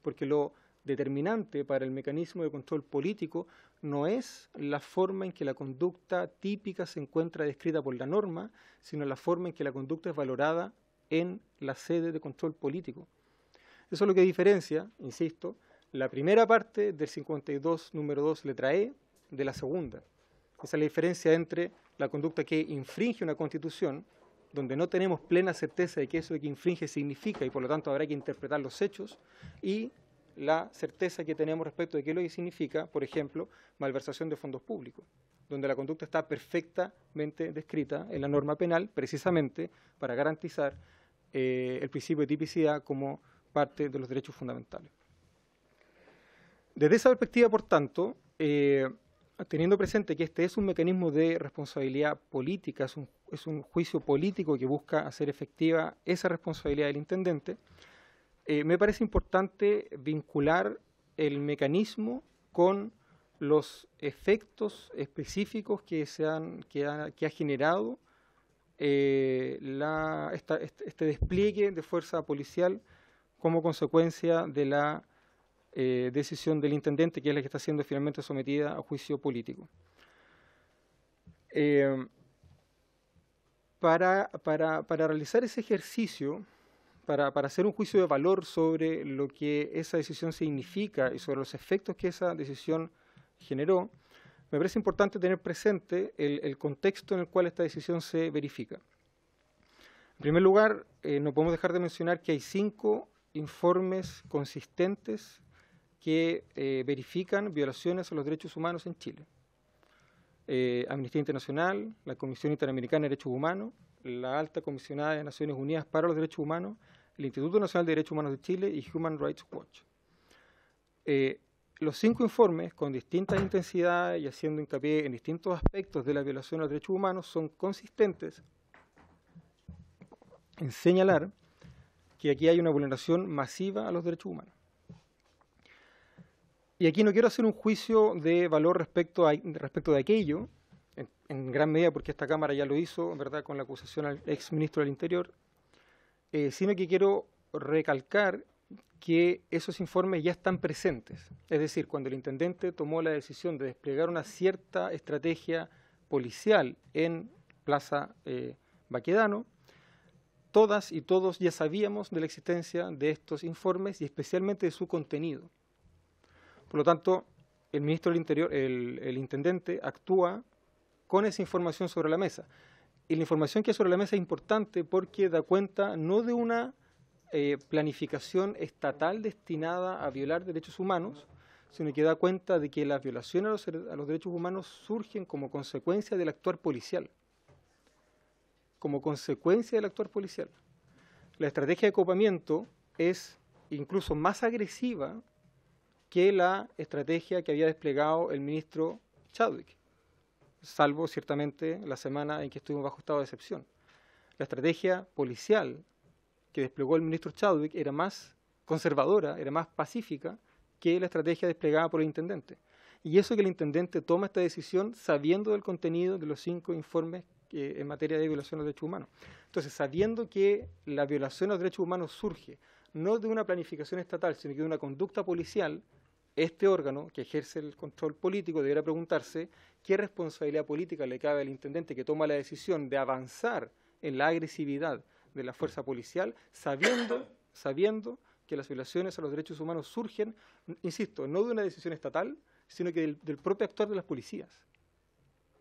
porque lo determinante para el mecanismo de control político no es la forma en que la conducta típica se encuentra descrita por la norma, sino la forma en que la conducta es valorada en la sede de control político. Eso es lo que diferencia, insisto, la primera parte del 52, número 2, letra E, de la segunda. Esa es la diferencia entre la conducta que infringe una constitución, donde no tenemos plena certeza de que eso de que infringe significa y por lo tanto habrá que interpretar los hechos, y la certeza que tenemos respecto de qué es lo que significa, por ejemplo, malversación de fondos públicos, donde la conducta está perfectamente descrita en la norma penal, precisamente para garantizar el principio de tipicidad como parte de los derechos fundamentales. Desde esa perspectiva, por tanto, teniendo presente que este es un mecanismo de responsabilidad política, es un juicio político que busca hacer efectiva esa responsabilidad del intendente, me parece importante vincular el mecanismo con los efectos específicos que ha generado este despliegue de fuerza policial como consecuencia de la decisión del intendente, que es la que está siendo finalmente sometida a juicio político. Para realizar ese ejercicio, para hacer un juicio de valor sobre lo que esa decisión significa y sobre los efectos que esa decisión generó, me parece importante tener presente el contexto en el cual esta decisión se verifica. En primer lugar, no podemos dejar de mencionar que hay 5 informes consistentes que verifican violaciones a los derechos humanos en Chile. Amnistía Internacional, la Comisión Interamericana de Derechos Humanos, la Alta Comisionada de Naciones Unidas para los Derechos Humanos, el Instituto Nacional de Derechos Humanos de Chile y Human Rights Watch. Los 5 informes, con distintas intensidades y haciendo hincapié en distintos aspectos de la violación a los derechos humanos, son consistentes en señalar que aquí hay una vulneración masiva a los derechos humanos. Y aquí no quiero hacer un juicio de valor respecto de aquello, en gran medida porque esta Cámara ya lo hizo, ¿verdad?, con la acusación al ex ministro del Interior, sino que quiero recalcar que esos informes ya están presentes. Es decir, cuando el intendente tomó la decisión de desplegar una cierta estrategia policial en Plaza Baquedano, todas y todos ya sabíamos de la existencia de estos informes y especialmente de su contenido. Por lo tanto, el ministro del Interior, el intendente, actúa con esa información sobre la mesa. Y la información que hay sobre la mesa es importante porque da cuenta no de una planificación estatal destinada a violar derechos humanos, sino que da cuenta de que las violaciones a los derechos humanos surgen como consecuencia del actuar policial. Como consecuencia del actuar policial. La estrategia de acopamiento es incluso más agresiva que la estrategia que había desplegado el ministro Chadwick, salvo ciertamente la semana en que estuvimos bajo estado de excepción. La estrategia policial que desplegó el ministro Chadwick era más conservadora, era más pacífica que la estrategia desplegada por el intendente. Y eso que el intendente toma esta decisión sabiendo del contenido de los 5 informes en materia de violación a los derechos humanos. Entonces, sabiendo que la violación a los derechos humanos surge no de una planificación estatal, sino que de una conducta policial, este órgano que ejerce el control político deberá preguntarse qué responsabilidad política le cabe al intendente que toma la decisión de avanzar en la agresividad de la fuerza policial, sabiendo que las violaciones a los derechos humanos surgen, insisto, no de una decisión estatal, sino que del propio actuar de las policías.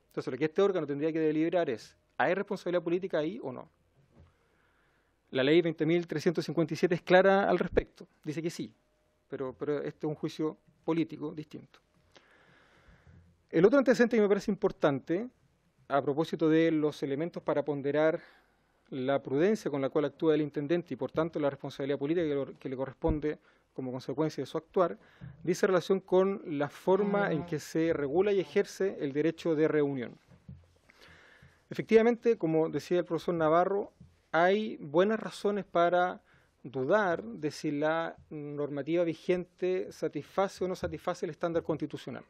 Entonces, lo que este órgano tendría que deliberar es, ¿hay responsabilidad política ahí o no? La ley 20.357 es clara al respecto, dice que sí, pero este es un juicio político distinto. El otro antecedente que me parece importante, a propósito de los elementos para ponderar la prudencia con la cual actúa el intendente y por tanto la responsabilidad política que le corresponde como consecuencia de su actuar, dice relación con la forma en que se regula y ejerce el derecho de reunión. Efectivamente, como decía el profesor Navarro, hay buenas razones para dudar de si la normativa vigente satisface o no satisface el estándar constitucional.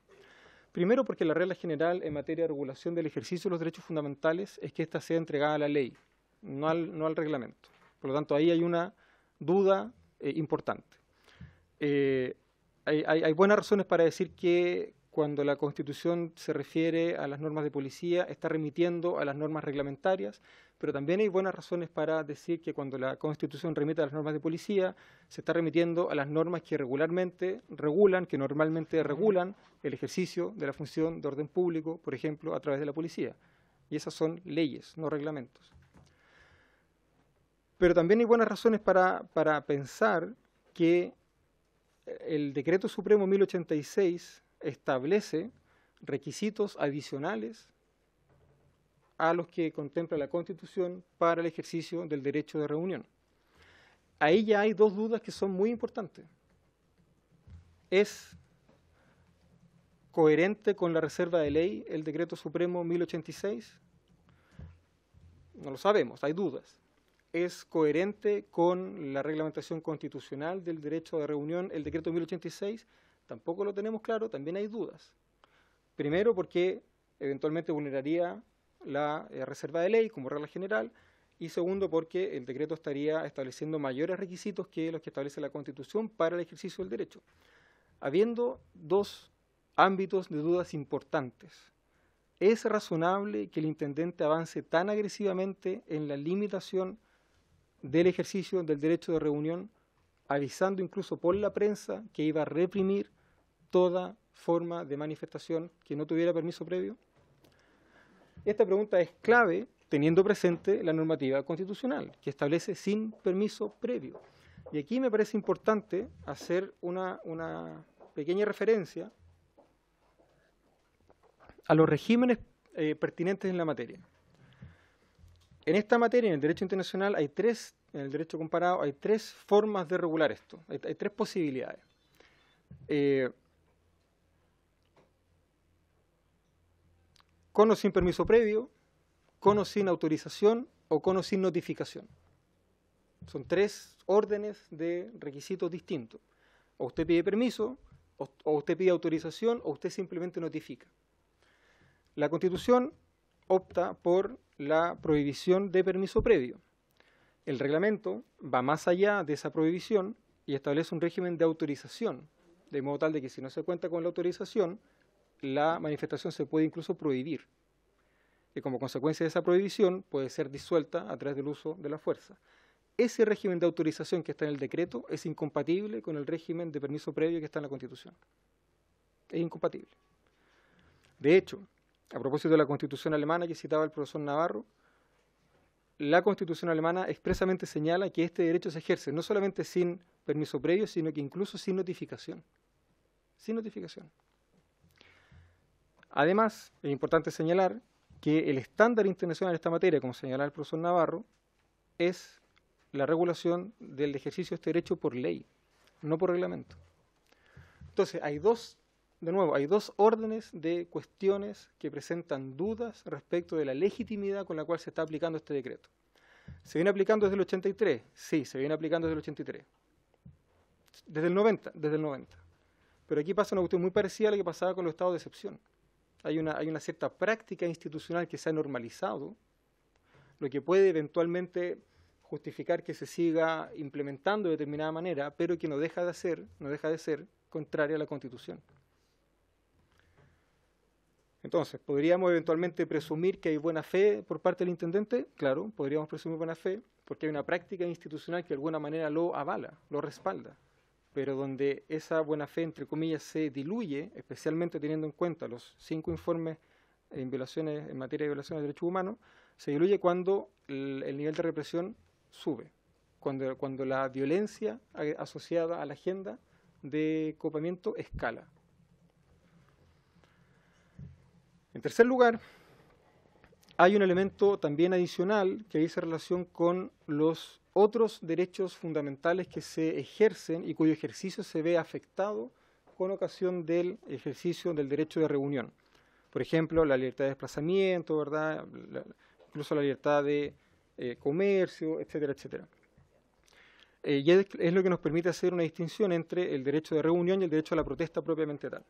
Primero, porque la regla general en materia de regulación del ejercicio de los derechos fundamentales es que ésta sea entregada a la ley, no al reglamento. Por lo tanto, ahí hay una duda importante. Hay buenas razones para decir que cuando la Constitución se refiere a las normas de policía está remitiendo a las normas reglamentarias, pero también hay buenas razones para decir que cuando la Constitución remite a las normas de policía se está remitiendo a las normas que normalmente regulan el ejercicio de la función de orden público, por ejemplo, a través de la policía. Y esas son leyes, no reglamentos. Pero también hay buenas razones para pensar que el Decreto Supremo 1086 establece requisitos adicionales a los que contempla la Constitución para el ejercicio del derecho de reunión. Ahí ya hay 2 dudas que son muy importantes. ¿Es coherente con la reserva de ley el Decreto Supremo 1086? No lo sabemos, hay dudas. ¿Es coherente con la reglamentación constitucional del derecho de reunión el decreto 1086? Tampoco lo tenemos claro, también hay dudas. Primero, porque eventualmente vulneraría la reserva de ley como regla general, y segundo, porque el decreto estaría estableciendo mayores requisitos que los que establece la Constitución para el ejercicio del derecho. Habiendo 2 ámbitos de dudas importantes, ¿es razonable que el intendente avance tan agresivamente en la limitación del ejercicio del derecho de reunión, avisando incluso por la prensa que iba a reprimir toda forma de manifestación que no tuviera permiso previo? Esta pregunta es clave teniendo presente la normativa constitucional, que establece sin permiso previo. Y aquí me parece importante hacer una pequeña referencia a los regímenes pertinentes en la materia. En esta materia, en el derecho internacional, en el derecho comparado, hay 3 formas de regular esto. Hay 3 posibilidades. Con o sin permiso previo, con o sin autorización o con o sin notificación. Son 3 órdenes de requisitos distintos. O usted pide permiso, o usted pide autorización, o usted simplemente notifica. La Constitución opta por la prohibición de permiso previo. El reglamento va más allá de esa prohibición y establece un régimen de autorización, de modo tal de que si no se cuenta con la autorización, la manifestación se puede incluso prohibir. Y como consecuencia de esa prohibición puede ser disuelta a través del uso de la fuerza. Ese régimen de autorización que está en el decreto es incompatible con el régimen de permiso previo que está en la Constitución. Es incompatible. De hecho, a propósito de la Constitución alemana que citaba el profesor Navarro, la Constitución alemana expresamente señala que este derecho se ejerce no solamente sin permiso previo, sino que incluso sin notificación. Sin notificación. Además, es importante señalar que el estándar internacional en esta materia, como señalaba el profesor Navarro, es la regulación del ejercicio de este derecho por ley, no por reglamento. Entonces, hay dos órdenes de cuestiones que presentan dudas respecto de la legitimidad con la cual se está aplicando este decreto. ¿Se viene aplicando desde el 83? Sí, se viene aplicando desde el 83. Desde el 90, desde el 90. Pero aquí pasa una cuestión muy parecida a la que pasaba con los estados de excepción. Hay una cierta práctica institucional que se ha normalizado, lo que puede eventualmente justificar que se siga implementando de determinada manera, pero que no deja de ser contraria a la Constitución. Entonces, ¿podríamos eventualmente presumir que hay buena fe por parte del intendente? Claro, podríamos presumir buena fe, porque hay una práctica institucional que de alguna manera lo avala, lo respalda. Pero donde esa buena fe, entre comillas, se diluye, especialmente teniendo en cuenta los 5 informes en materia de violaciones de derechos humanos, se diluye cuando el nivel de represión sube, cuando la violencia asociada a la agenda de copamiento escala. En tercer lugar, hay un elemento también adicional que dice relación con los otros derechos fundamentales que se ejercen y cuyo ejercicio se ve afectado con ocasión del ejercicio del derecho de reunión. Por ejemplo, la libertad de desplazamiento, ¿verdad? Incluso la libertad de comercio, etcétera, etcétera. Y es lo que nos permite hacer una distinción entre el derecho de reunión y el derecho a la protesta propiamente tal.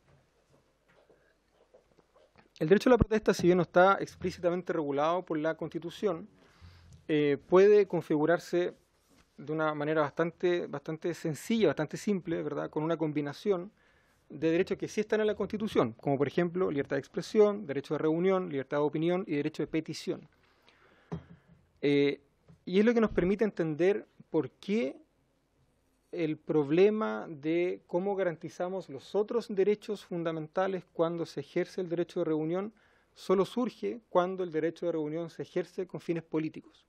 El derecho a la protesta, si bien no está explícitamente regulado por la Constitución, puede configurarse de una manera bastante sencilla, bastante simple, ¿verdad?, con una combinación de derechos que sí están en la Constitución, como por ejemplo libertad de expresión, derecho de reunión, libertad de opinión y derecho de petición. Y es lo que nos permite entender por qué el problema de cómo garantizamos los otros derechos fundamentales cuando se ejerce el derecho de reunión solo surge cuando el derecho de reunión se ejerce con fines políticos.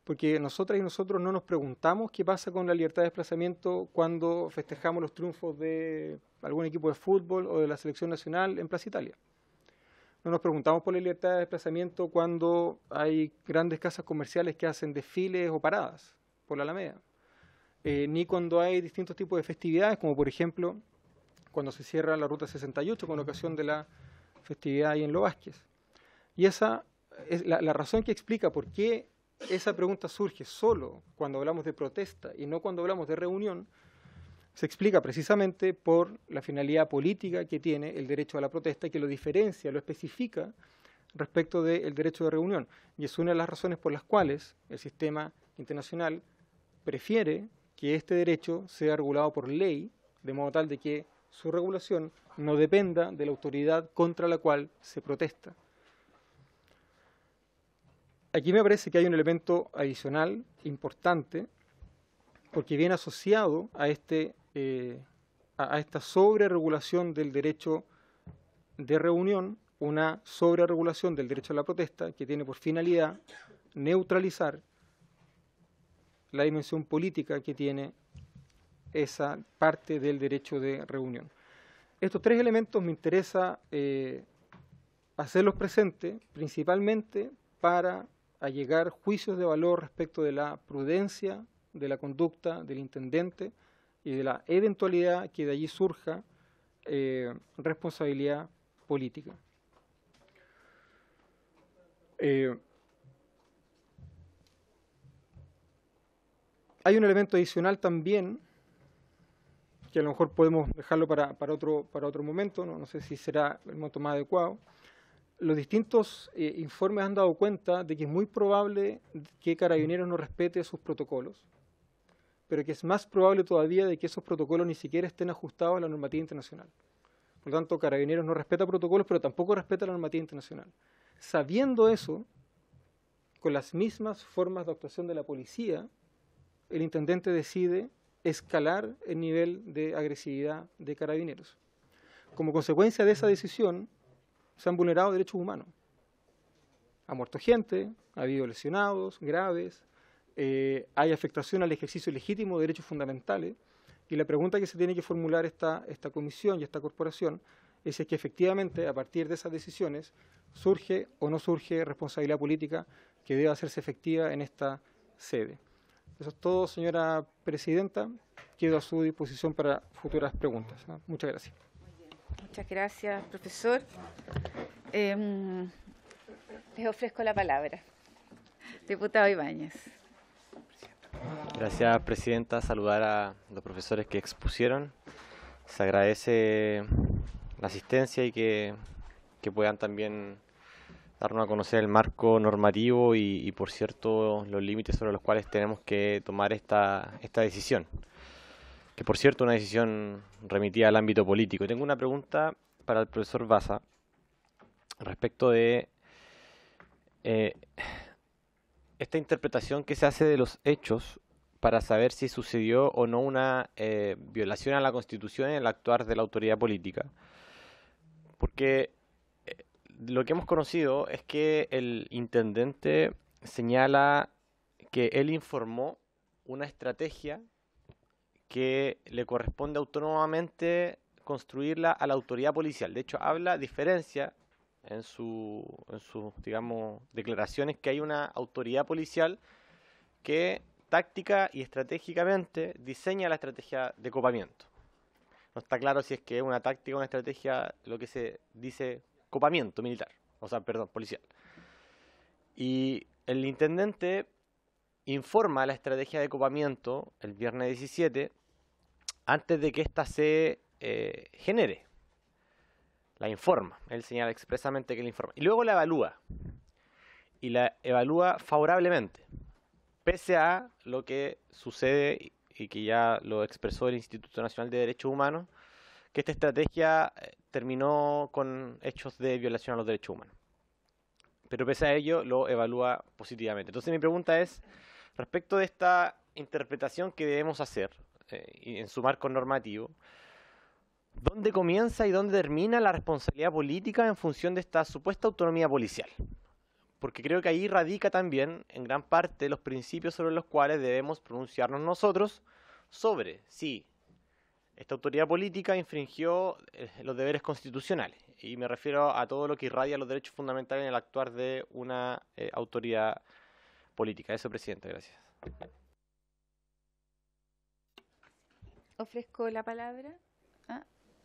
Porque nosotras y nosotros no nos preguntamos qué pasa con la libertad de desplazamiento cuando festejamos los triunfos de algún equipo de fútbol o de la selección nacional en Plaza Italia. No nos preguntamos por la libertad de desplazamiento cuando hay grandes casas comerciales que hacen desfiles o paradas por la Alameda. Ni cuando hay distintos tipos de festividades, como por ejemplo cuando se cierra la Ruta 68 con ocasión de la festividad ahí en Lo Vázquez. Y esa es la razón que explica por qué esa pregunta surge solo cuando hablamos de protesta y no cuando hablamos de reunión, se explica precisamente por la finalidad política que tiene el derecho a la protesta y que lo diferencia, lo especifica respecto del derecho de reunión. Y es una de las razones por las cuales el sistema internacional prefiere que este derecho sea regulado por ley, de modo tal de que su regulación no dependa de la autoridad contra la cual se protesta. Aquí me parece que hay un elemento adicional importante, porque viene asociado a esta sobreregulación del derecho de reunión, una sobreregulación del derecho a la protesta que tiene por finalidad neutralizar la dimensión política que tiene esa parte del derecho de reunión. Estos 3 elementos me interesa hacerlos presentes principalmente para allegar juicios de valor respecto de la prudencia de la conducta del intendente y de la eventualidad que de allí surja responsabilidad política. Hay un elemento adicional también, que a lo mejor podemos dejarlo para otro momento, no sé si será el momento más adecuado. Los distintos informes han dado cuenta de que es muy probable que Carabineros no respete sus protocolos, pero que es más probable todavía de que esos protocolos ni siquiera estén ajustados a la normativa internacional. Por lo tanto, Carabineros no respeta protocolos, pero tampoco respeta la normativa internacional. Sabiendo eso, con las mismas formas de actuación de la policía, el intendente decide escalar el nivel de agresividad de Carabineros. Como consecuencia de esa decisión, se han vulnerado derechos humanos. Ha muerto gente, ha habido lesionados graves, hay afectación al ejercicio legítimo de derechos fundamentales, y la pregunta que se tiene que formular esta comisión y esta corporación es si es que efectivamente a partir de esas decisiones surge o no surge responsabilidad política que deba hacerse efectiva en esta sede. Eso es todo, señora presidenta. Quedo a su disposición para futuras preguntas. Muchas gracias. Muchas gracias, profesor. Les ofrezco la palabra. Diputado Ibáñez. Gracias, presidenta. Saludar a los profesores que expusieron. Se agradece la asistencia y que puedan también darnos a conocer el marco normativo y por cierto, los límites sobre los cuales tenemos que tomar esta decisión. Que por cierto, una decisión remitida al ámbito político. Y tengo una pregunta para el profesor Baza respecto de esta interpretación que se hace de los hechos para saber si sucedió o no una violación a la Constitución en el actuar de la autoridad política. Porque lo que hemos conocido es que el intendente señala que él informó una estrategia que le corresponde autónomamente construirla a la autoridad policial. De hecho, diferencia en sus digamos, declaraciones que hay una autoridad policial que táctica y estratégicamente diseña la estrategia de copamiento. No está claro si es que es una táctica o una estrategia, lo que se dice copamiento militar, policial. Y el intendente informa la estrategia de copamiento el viernes 17 antes de que ésta se genere. La informa, él señala expresamente que la informa. Y luego la evalúa. Y la evalúa favorablemente, pese a lo que sucede y que ya lo expresó el Instituto Nacional de Derechos Humanos, que esta estrategia terminó con hechos de violación a los derechos humanos. Pero pese a ello, lo evalúa positivamente. Entonces mi pregunta es, respecto de esta interpretación que debemos hacer en su marco normativo, ¿dónde comienza y dónde termina la responsabilidad política en función de esta supuesta autonomía policial? Porque creo que ahí radica también, en gran parte, los principios sobre los cuales debemos pronunciarnos nosotros sobre si esta autoridad política infringió los deberes constitucionales. Y me refiero a todo lo que irradia los derechos fundamentales en el actuar de una autoridad política. Eso, presidente, gracias. Ofrezco la palabra.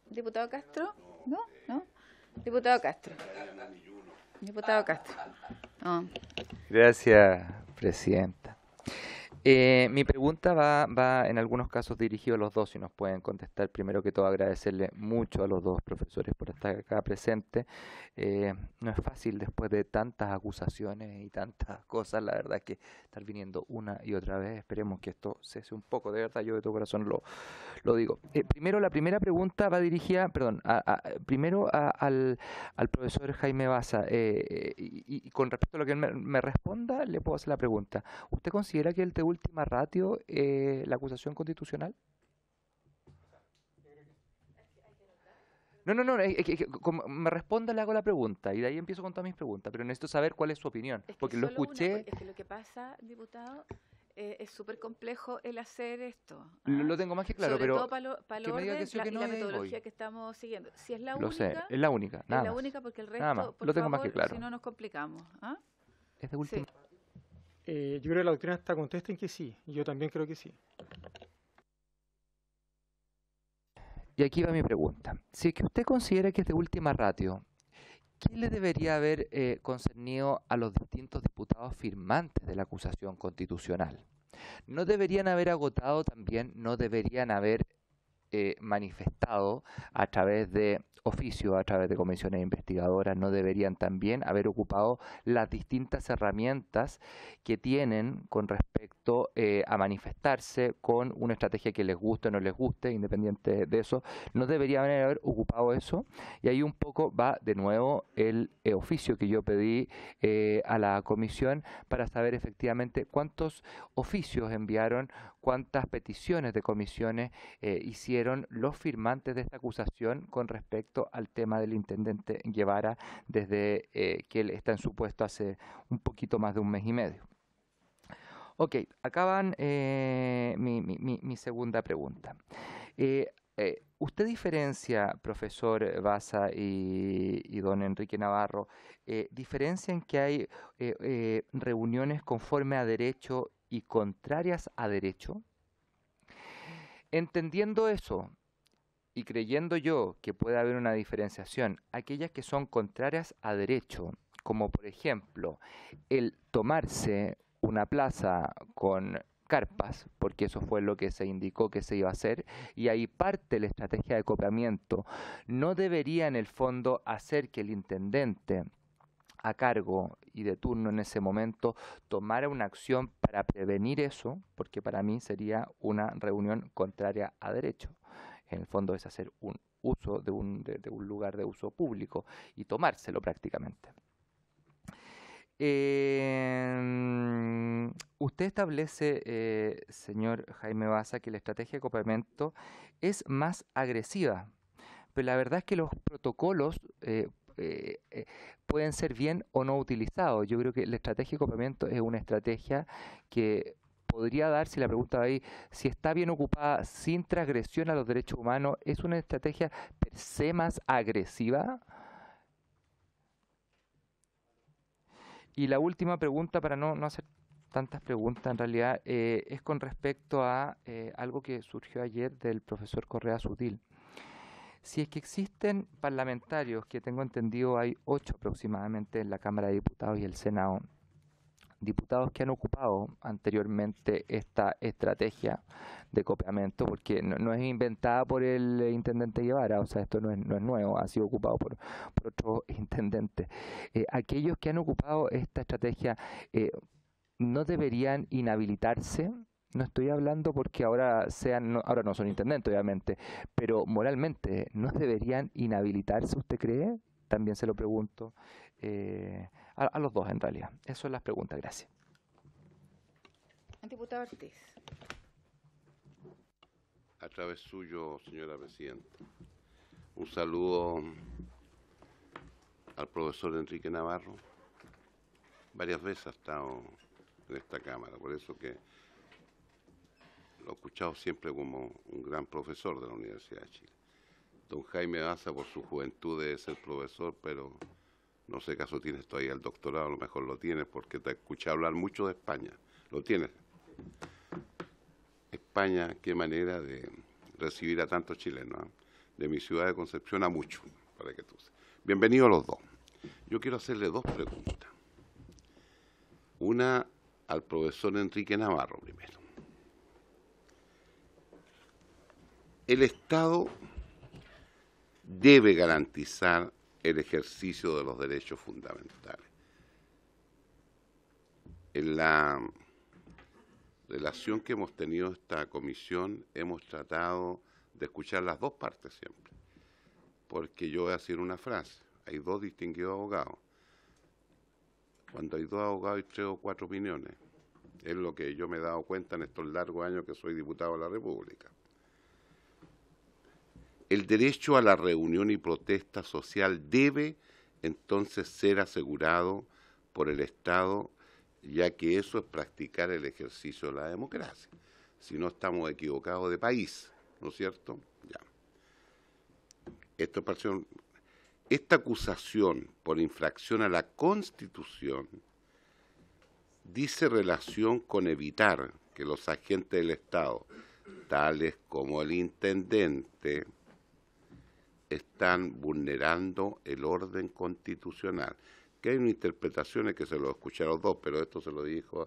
¿Diputado Castro? ¿No? Diputado Castro. Diputado Castro. No. Gracias, presidenta. Mi pregunta va en algunos casos dirigido a los dos, si nos pueden contestar. Primero que todo, agradecerle mucho a los dos profesores por estar acá presentes. No es fácil después de tantas acusaciones y tantas cosas, la verdad que estar viniendo una y otra vez. Esperemos que esto cese un poco, de verdad, yo de todo corazón lo digo. Primero, la primera pregunta va dirigida, al profesor Jaime Baza. Y con respecto a lo que él me responda, le puedo hacer la pregunta. ¿Usted considera que el de última ratio la acusación constitucional? No, como me responda, le hago la pregunta y de ahí empiezo con todas mis preguntas, pero necesito saber cuál es su opinión, porque lo escuché. Es que lo que pasa, diputado, es súper complejo el hacer esto. Lo tengo más que claro, sobre pero todo para el orden y la metodología que estamos siguiendo. Si es la única, sé, es la única, nada es la más. única porque el resto, Nada más. por Lo tengo favor, más que claro. si no nos complicamos. Es de última. Sí. Yo creo que la doctrina está contesta en que sí. Yo también creo que sí. Y aquí va mi pregunta. Si es que usted considera que es de última ratio, ¿qué le debería haber concernido a los distintos diputados firmantes de la acusación constitucional? ¿No deberían haber agotado también, no deberían haber manifestado a través de oficios, a través de comisiones investigadoras, no deberían también haber ocupado las distintas herramientas que tienen con respecto a manifestarse con una estrategia que les guste o no les guste, independiente de eso, no deberían haber ocupado eso. Y ahí un poco va de nuevo el oficio que yo pedí a la comisión para saber efectivamente cuántos oficios enviaron, cuántas peticiones de comisiones hicieron los firmantes de esta acusación con respecto al tema del intendente Guevara desde que él está en su puesto hace un poquito más de un mes y medio. Ok, acá van mi segunda pregunta. ¿Usted diferencia, profesor Baza y don Enrique Navarro, diferencian que hay reuniones conforme a derecho y contrarias a derecho? Entendiendo eso y creyendo yo que puede haber una diferenciación, aquellas que son contrarias a derecho, como por ejemplo el tomarse una plaza con carpas, porque eso fue lo que se indicó que se iba a hacer, y ahí parte la estrategia de acoplamiento, no debería en el fondo hacer que el intendente a cargo y de turno en ese momento tomara una acción para prevenir eso, porque para mí sería una reunión contraria a derecho. En el fondo es hacer un uso de un lugar de uso público y tomárselo prácticamente. Usted establece, señor Jaime Baza, que la estrategia de acoplamiento es más agresiva, pero la verdad es que los protocolos pueden ser bien o no utilizados. Yo creo que la estrategia de acoplamiento es una estrategia que podría dar, si la pregunta va ahí, si está bien ocupada sin transgresión a los derechos humanos, ¿es una estrategia per se más agresiva? Y la última pregunta, para no hacer tantas preguntas en realidad, es con respecto a algo que surgió ayer del profesor Correa Sutil. Si es que existen parlamentarios, que tengo entendido hay 8 aproximadamente en la Cámara de Diputados y el Senado, diputados que han ocupado anteriormente esta estrategia de acoplamiento, porque no es inventada por el intendente Guevara, o sea, esto no es nuevo, ha sido ocupado por otros intendentes. Aquellos que han ocupado esta estrategia no deberían inhabilitarse. No estoy hablando porque ahora no son intendentes, obviamente, pero moralmente, ¿no deberían inhabilitarse, usted cree? También se lo pregunto a los dos, en realidad. Esas son las preguntas. Gracias. Diputado Ortiz. A través suyo, señora presidenta, un saludo al profesor Enrique Navarro. Varias veces ha estado en esta Cámara, por eso que lo he escuchado siempre como un gran profesor de la Universidad de Chile. Don Jaime Baza, por su juventud, debe ser profesor, pero no sé caso tienes todavía el doctorado, a lo mejor lo tienes, porque te he escuchado hablar mucho de España. ¿Lo tienes? España, qué manera de recibir a tantos chilenos, ¿eh? De mi ciudad de Concepción a muchos, para que tú sepas. Bienvenidos los dos. Yo quiero hacerle 2 preguntas. Una al profesor Enrique Navarro primero. El Estado debe garantizar el ejercicio de los derechos fundamentales. En la relación que hemos tenido esta comisión, hemos tratado de escuchar las 2 partes siempre, porque yo voy a decir una frase: hay 2 distinguidos abogados. Cuando hay 2 abogados hay 3 o 4 opiniones. Es lo que yo me he dado cuenta en estos largos años que soy diputado de la República. El derecho a la reunión y protesta social debe entonces ser asegurado por el Estado, ya que eso es practicar el ejercicio de la democracia. Si no, estamos equivocados de país, ¿no es cierto? Ya. Esta acusación por infracción a la Constitución dice relación con evitar que los agentes del Estado, tales como el intendente, están vulnerando el orden constitucional. Que hay unas interpretaciones que se lo escucharon los 2, pero esto se lo dijo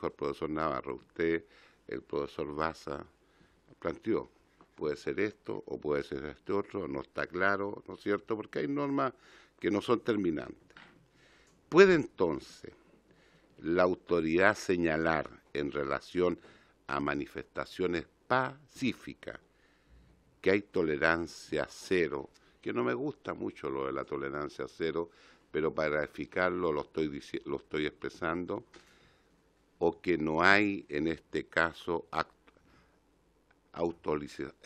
al profesor Navarro. Usted, el profesor Baza, planteó. puede ser esto o puede ser este otro, no está claro, ¿no es cierto? Porque hay normas que no son terminantes. ¿Puede entonces la autoridad señalar en relación a manifestaciones pacíficas que hay tolerancia cero, que no me gusta mucho lo de la tolerancia cero, pero para graficarlo lo estoy expresando, o que no hay en este caso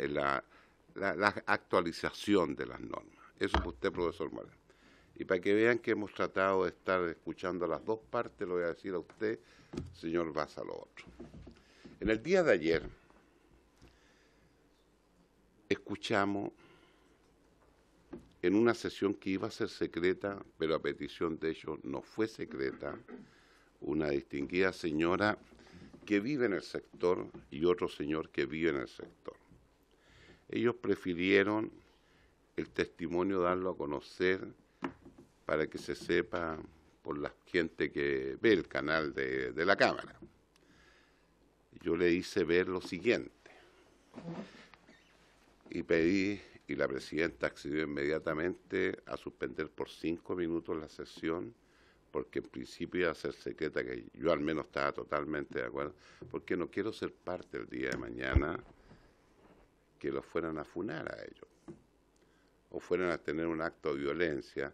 la actualización de las normas? Eso es usted, profesor Moreno. Y para que vean que hemos tratado de estar escuchando las dos partes, lo voy a decir a usted, señor Baza, lo otro. En el día de ayer escuchamos en una sesión que iba a ser secreta, pero a petición de ellos no fue secreta, una distinguida señora que vive en el sector y otro señor que vive en el sector. Ellos prefirieron el testimonio darlo a conocer para que se sepa por la gente que ve el canal de la Cámara. Yo le hice ver lo siguiente y pedí, y la presidenta accedió inmediatamente a suspender por 5 minutos la sesión, porque en principio iba a ser secreta, que yo al menos estaba totalmente de acuerdo, porque no quiero ser parte el día de mañana que los fueran a funar a ellos, o fueran a tener un acto de violencia,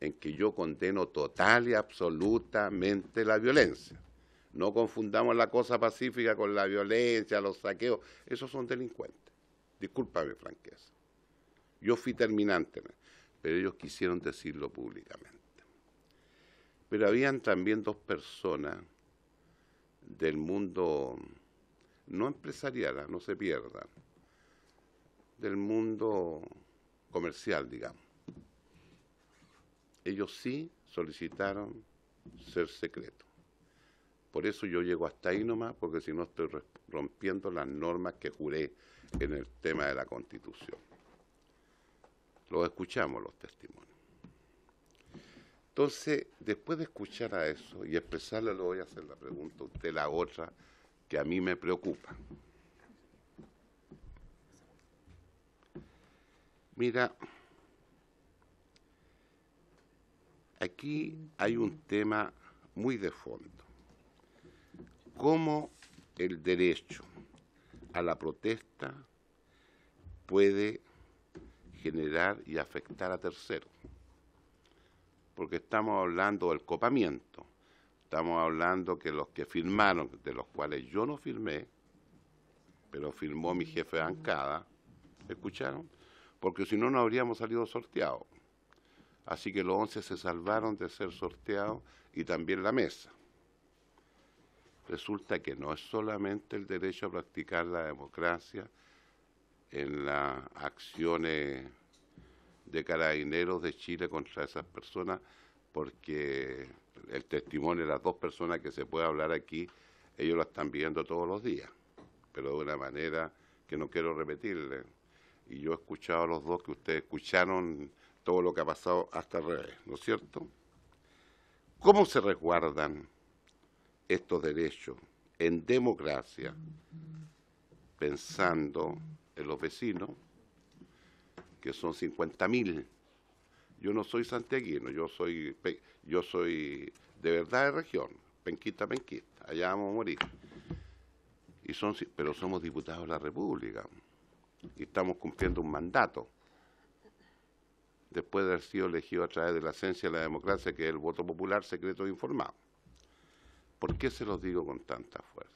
en que yo condeno total y absolutamente la violencia. No confundamos la cosa pacífica con la violencia, los saqueos, esos son delincuentes. Discúlpame, franqueza. Yo fui terminante, pero ellos quisieron decirlo públicamente. Pero habían también dos personas del mundo, no empresarial, no se pierdan, del mundo comercial, digamos. Ellos sí solicitaron ser secretos. Por eso yo llego hasta ahí nomás, porque si no estoy rompiendo las normas que juré en el tema de la Constitución. Los escuchamos, los testimonios. Entonces, después de escuchar a eso y expresarle, le voy a hacer la pregunta a usted, la otra, que a mí me preocupa. Mira, aquí hay un tema muy de fondo. ¿Cómo el derecho a la protesta puede generar y afectar a terceros? Porque estamos hablando del copamiento, estamos hablando que los que firmaron, de los cuales yo no firmé, pero firmó mi jefe de bancada, ¿escucharon? Porque si no, no habríamos salido sorteados. Así que los 11 se salvaron de ser sorteados y también la mesa. Resulta que no es solamente el derecho a practicar la democracia en las acciones de Carabineros de Chile contra esas personas, porque el testimonio de las dos personas que se puede hablar aquí, ellos lo están viendo todos los días, pero de una manera que no quiero repetirle. Y yo he escuchado a los dos que ustedes escucharon todo lo que ha pasado hasta al revés, ¿no es cierto? ¿Cómo se resguardan estos derechos en democracia pensando en los vecinos, que son 50.000? Yo no soy santiaguino, yo soy de verdad de región, penquista, allá vamos a morir. Pero somos diputados de la República y estamos cumpliendo un mandato después de haber sido elegido a través de la esencia de la democracia, que es el voto popular secreto e informado. ¿Por qué se los digo con tanta fuerza?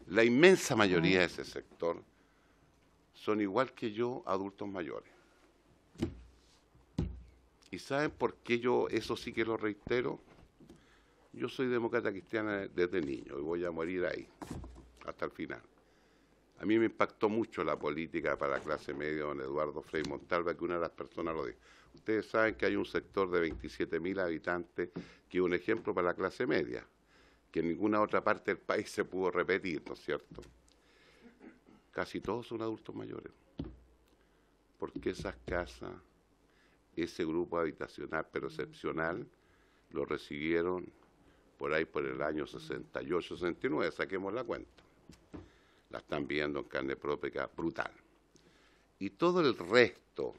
La inmensa mayoría de ese sector son igual que yo, adultos mayores. ¿Y saben por qué yo eso sí que lo reitero? Yo soy demócrata cristiana desde niño y voy a morir ahí, hasta el final. A mí me impactó mucho la política para la clase media, don Eduardo Frei Montalva, que una de las personas lo dijo. Ustedes saben que hay un sector de 27.000 habitantes que es un ejemplo para la clase media, que en ninguna otra parte del país se pudo repetir, ¿no es cierto? Casi todos son adultos mayores. Porque esas casas, ese grupo habitacional, pero excepcional, lo recibieron por ahí por el año 68, 69, saquemos la cuenta. La están viendo en carne propia, brutal. Y todo el resto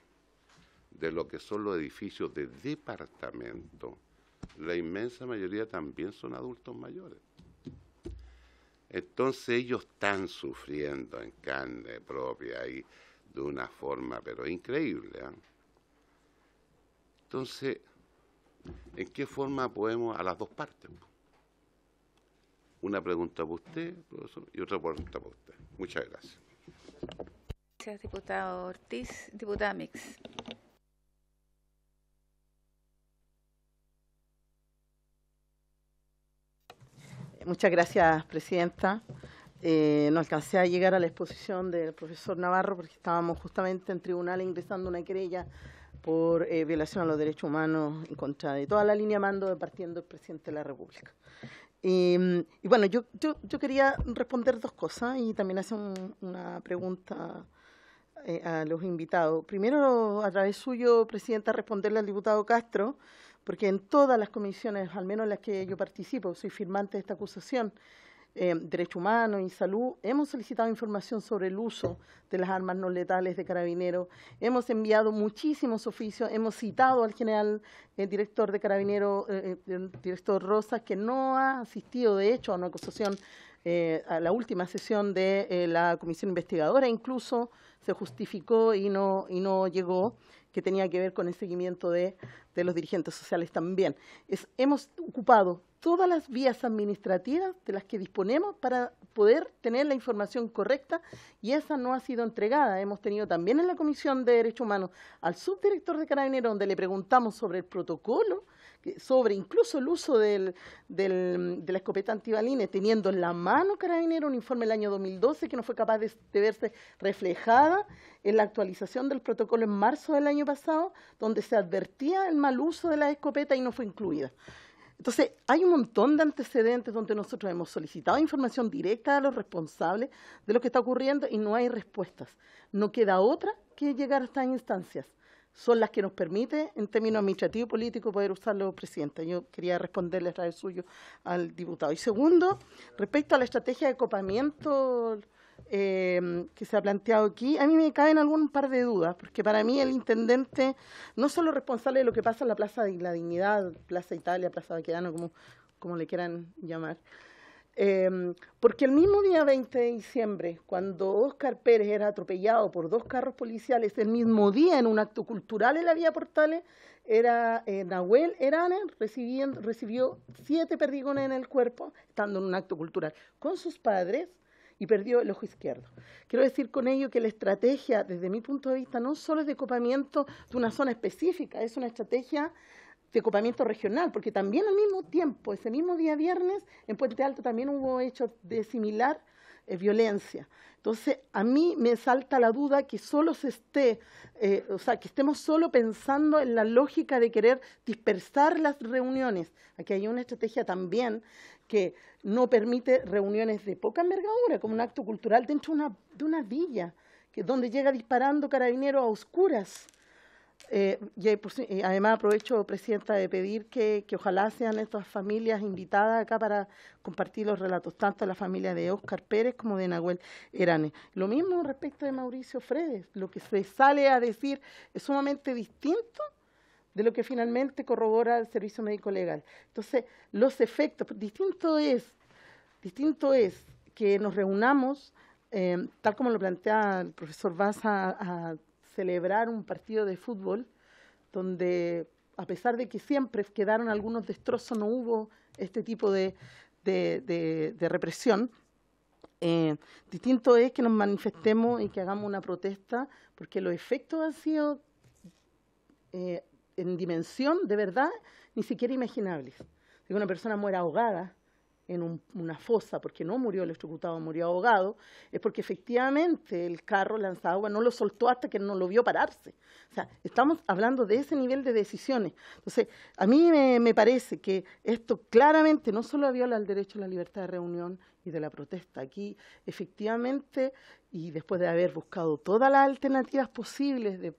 de lo que son los edificios de departamento, la inmensa mayoría también son adultos mayores. Entonces ellos están sufriendo en carne propia y de una forma pero increíble, ¿eh? Entonces, ¿en qué forma podemos a las dos partes? Una pregunta para usted, profesor, y otra pregunta para usted. Muchas gracias. Gracias, diputado Ortiz. Diputada Mix. Muchas gracias, presidenta. No alcancé a llegar a la exposición del profesor Navarro porque estábamos justamente en tribunales ingresando una querella por violación a los derechos humanos en contra de toda la línea mando partiendo del presidente de la República. Y bueno, yo quería responder dos cosas y también hacer una pregunta a los invitados. Primero, a través suyo, presidenta, responderle al diputado Castro, porque en todas las comisiones, al menos en las que yo participo, soy firmante de esta acusación, Derechos Humanos y Salud, hemos solicitado información sobre el uso de las armas no letales de Carabineros, hemos enviado muchísimos oficios, hemos citado al general director de Carabineros, el director Rosas, que no ha asistido, de hecho, a una acusación, a la última sesión de la comisión investigadora, incluso se justificó y no llegó, que tenía que ver con el seguimiento de los dirigentes sociales también. Hemos ocupado todas las vías administrativas de las que disponemos para poder tener la información correcta y esa no ha sido entregada. Hemos tenido también en la Comisión de Derechos Humanos al subdirector de Carabineros, donde le preguntamos sobre el protocolo, sobre incluso el uso de la escopeta antibalines, teniendo en la mano Carabineros un informe del año 2012 que no fue capaz de verse reflejada en la actualización del protocolo en marzo del año pasado, donde se advertía el mal uso de la escopeta y no fue incluida. Entonces, hay un montón de antecedentes donde nosotros hemos solicitado información directa a los responsables de lo que está ocurriendo y no hay respuestas. No queda otra que llegar a estas instancias. Son las que nos permite, en términos administrativos y políticos, poder usarlo, presidenta. Yo quería responderle a través suyo al diputado. Y segundo, respecto a la estrategia de acopamiento que se ha planteado aquí, a mí me caben algún par de dudas, porque para mí el intendente no solo es responsable de lo que pasa en la Plaza de la Dignidad, Plaza Italia, Plaza Baquedano, como le quieran llamar, porque el mismo día 20 de diciembre, cuando Óscar Pérez era atropellado por 2 carros policiales, el mismo día en un acto cultural en la Vía Portales, Nahuel Eranes recibió 7 perdigones en el cuerpo, estando en un acto cultural con sus padres, y perdió el ojo izquierdo. Quiero decir con ello que la estrategia, desde mi punto de vista, no solo es de acopamiento de una zona específica, es una estrategia de acopamiento regional, porque también al mismo tiempo, ese mismo día viernes, en Puente Alto también hubo hechos de similar violencia. Entonces, a mí me salta la duda que solo que estemos solo pensando en la lógica de querer dispersar las reuniones. Aquí hay una estrategia también que no permite reuniones de poca envergadura, como un acto cultural dentro de una villa, donde llega disparando Carabineros a oscuras. Además aprovecho, presidenta, de pedir que ojalá sean estas familias invitadas acá para compartir los relatos, tanto la familia de Óscar Pérez como de Nahuel Eranes. Lo mismo respecto de Mauricio Fredes, lo que se sale a decir es sumamente distinto de lo que finalmente corrobora el Servicio Médico Legal. Entonces, los efectos, distinto es que nos reunamos, tal como lo plantea el profesor Baza, a celebrar un partido de fútbol donde, a pesar de que siempre quedaron algunos destrozos, no hubo este tipo de represión. Distinto es que nos manifestemos y que hagamos una protesta, porque los efectos han sido en dimensión, de verdad, ni siquiera imaginables. Si una persona muere ahogada en una fosa, porque no murió electrocutado, murió ahogado, es porque efectivamente el carro lanzagua no lo soltó hasta que no lo vio pararse. O sea, estamos hablando de ese nivel de decisiones. Entonces, a mí me parece que esto claramente no solo viola el derecho a la libertad de reunión y de la protesta. Aquí, efectivamente, y después de haber buscado todas las alternativas posibles de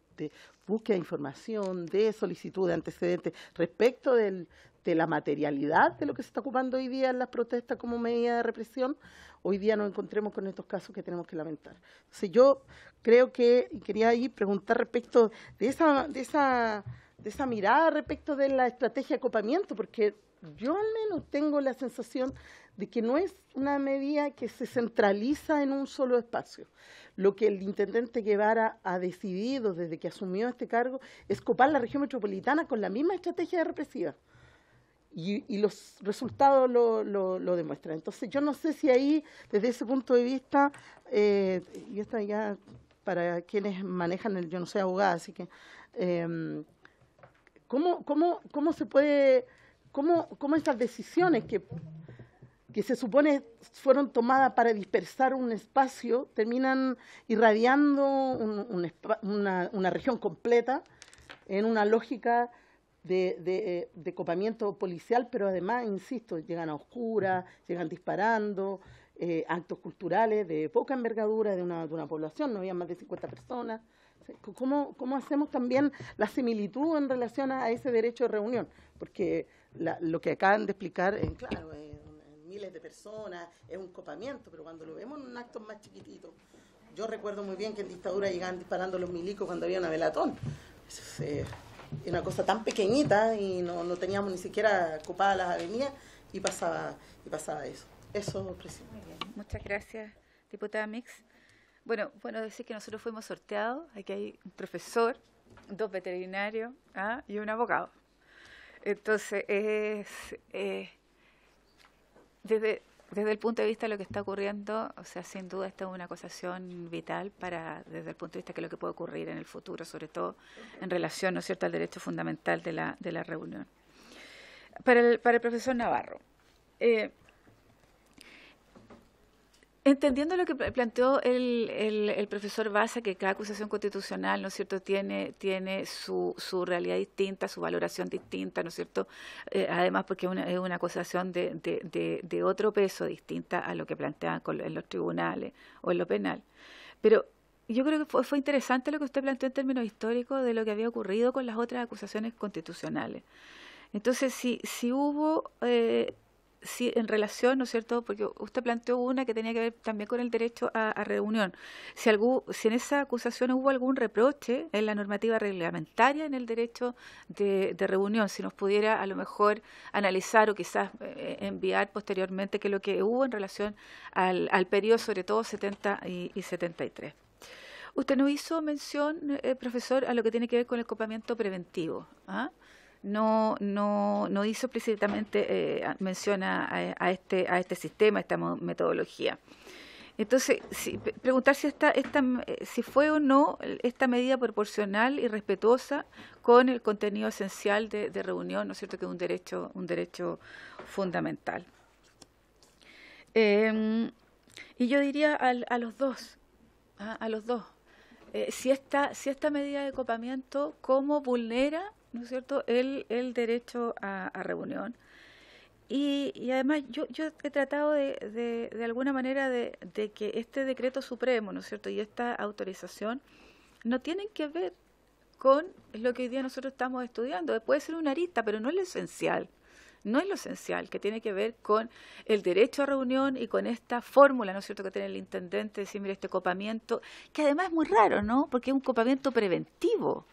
búsqueda de información, de solicitud de antecedentes respecto del de la materialidad de lo que se está ocupando hoy día en las protestas como medida de represión, hoy día nos encontremos con estos casos que tenemos que lamentar. Entonces yo creo que, y quería ahí preguntar respecto de esa mirada respecto de la estrategia de acopamiento, porque yo al menos tengo la sensación de que no es una medida que se centraliza en un solo espacio. Lo que el intendente Guevara ha decidido desde que asumió este cargo es copar la región metropolitana con la misma estrategia represiva. Y los resultados lo demuestran. Entonces yo no sé si ahí, desde ese punto de vista, y esto ya para quienes manejan yo no soy abogada, así que ¿cómo se puede, cómo estas decisiones que se supone fueron tomadas para dispersar un espacio, terminan irradiando una región completa en una lógica de copamiento policial, pero además, insisto, llegan a oscuras, llegan disparando, actos culturales de poca envergadura de una población, no había más de 50 personas. ¿Cómo hacemos también la similitud en relación a ese derecho de reunión? Porque lo que acaban de explicar, claro, miles de personas, es un copamiento, pero cuando lo vemos en actos más chiquititos, yo recuerdo muy bien que en dictadura llegaban disparando los milicos cuando había una velatón. Es una cosa tan pequeñita y no teníamos ni siquiera copadas las avenidas y pasaba eso. Eso, presidente. Muy bien. Muchas gracias, diputada Mix. Bueno, decir que nosotros fuimos sorteados. Aquí hay un profesor, 2 veterinarios y un abogado. Entonces, desde el punto de vista de lo que está ocurriendo, o sea, sin duda esta es una acusación vital desde el punto de vista de lo que puede ocurrir en el futuro, sobre todo en relación, ¿no es cierto?, al derecho fundamental de la reunión. Para el profesor Navarro, entendiendo lo que planteó el profesor Baza, que cada acusación constitucional, ¿no es cierto?, tiene su realidad distinta, su valoración distinta, ¿no es cierto?, además porque es una acusación de otro peso distinta a lo que plantean en los tribunales o en lo penal. Pero yo creo que fue interesante lo que usted planteó en términos históricos de lo que había ocurrido con las otras acusaciones constitucionales. Entonces, si hubo... Sí, en relación, ¿no es cierto?, porque usted planteó una que tenía que ver también con el derecho a reunión. Si en esa acusación hubo algún reproche en la normativa reglamentaria en el derecho de reunión, si nos pudiera a lo mejor analizar o quizás enviar posteriormente qué es lo que hubo en relación al periodo, sobre todo 70 y 73. Usted nos hizo mención, profesor, a lo que tiene que ver con el copamiento preventivo, No hizo explícitamente mención a este sistema, a esta metodología. Entonces, preguntar si fue o no esta medida proporcional y respetuosa con el contenido esencial de reunión, ¿no es cierto?, que es un derecho fundamental. Y yo diría a los dos, si esta medida de copamiento, ¿cómo vulnera, ¿no es cierto?, el derecho a reunión? Y además yo he tratado de alguna manera de que este decreto supremo, ¿no es cierto?, y esta autorización no tienen que ver con lo que hoy día nosotros estamos estudiando. Puede ser una arista, pero no es lo esencial. No es lo esencial, que tiene que ver con el derecho a reunión y con esta fórmula, ¿no es cierto?, que tiene el intendente, decir, mira, este copamiento, que además es muy raro, ¿no?, porque es un copamiento preventivo.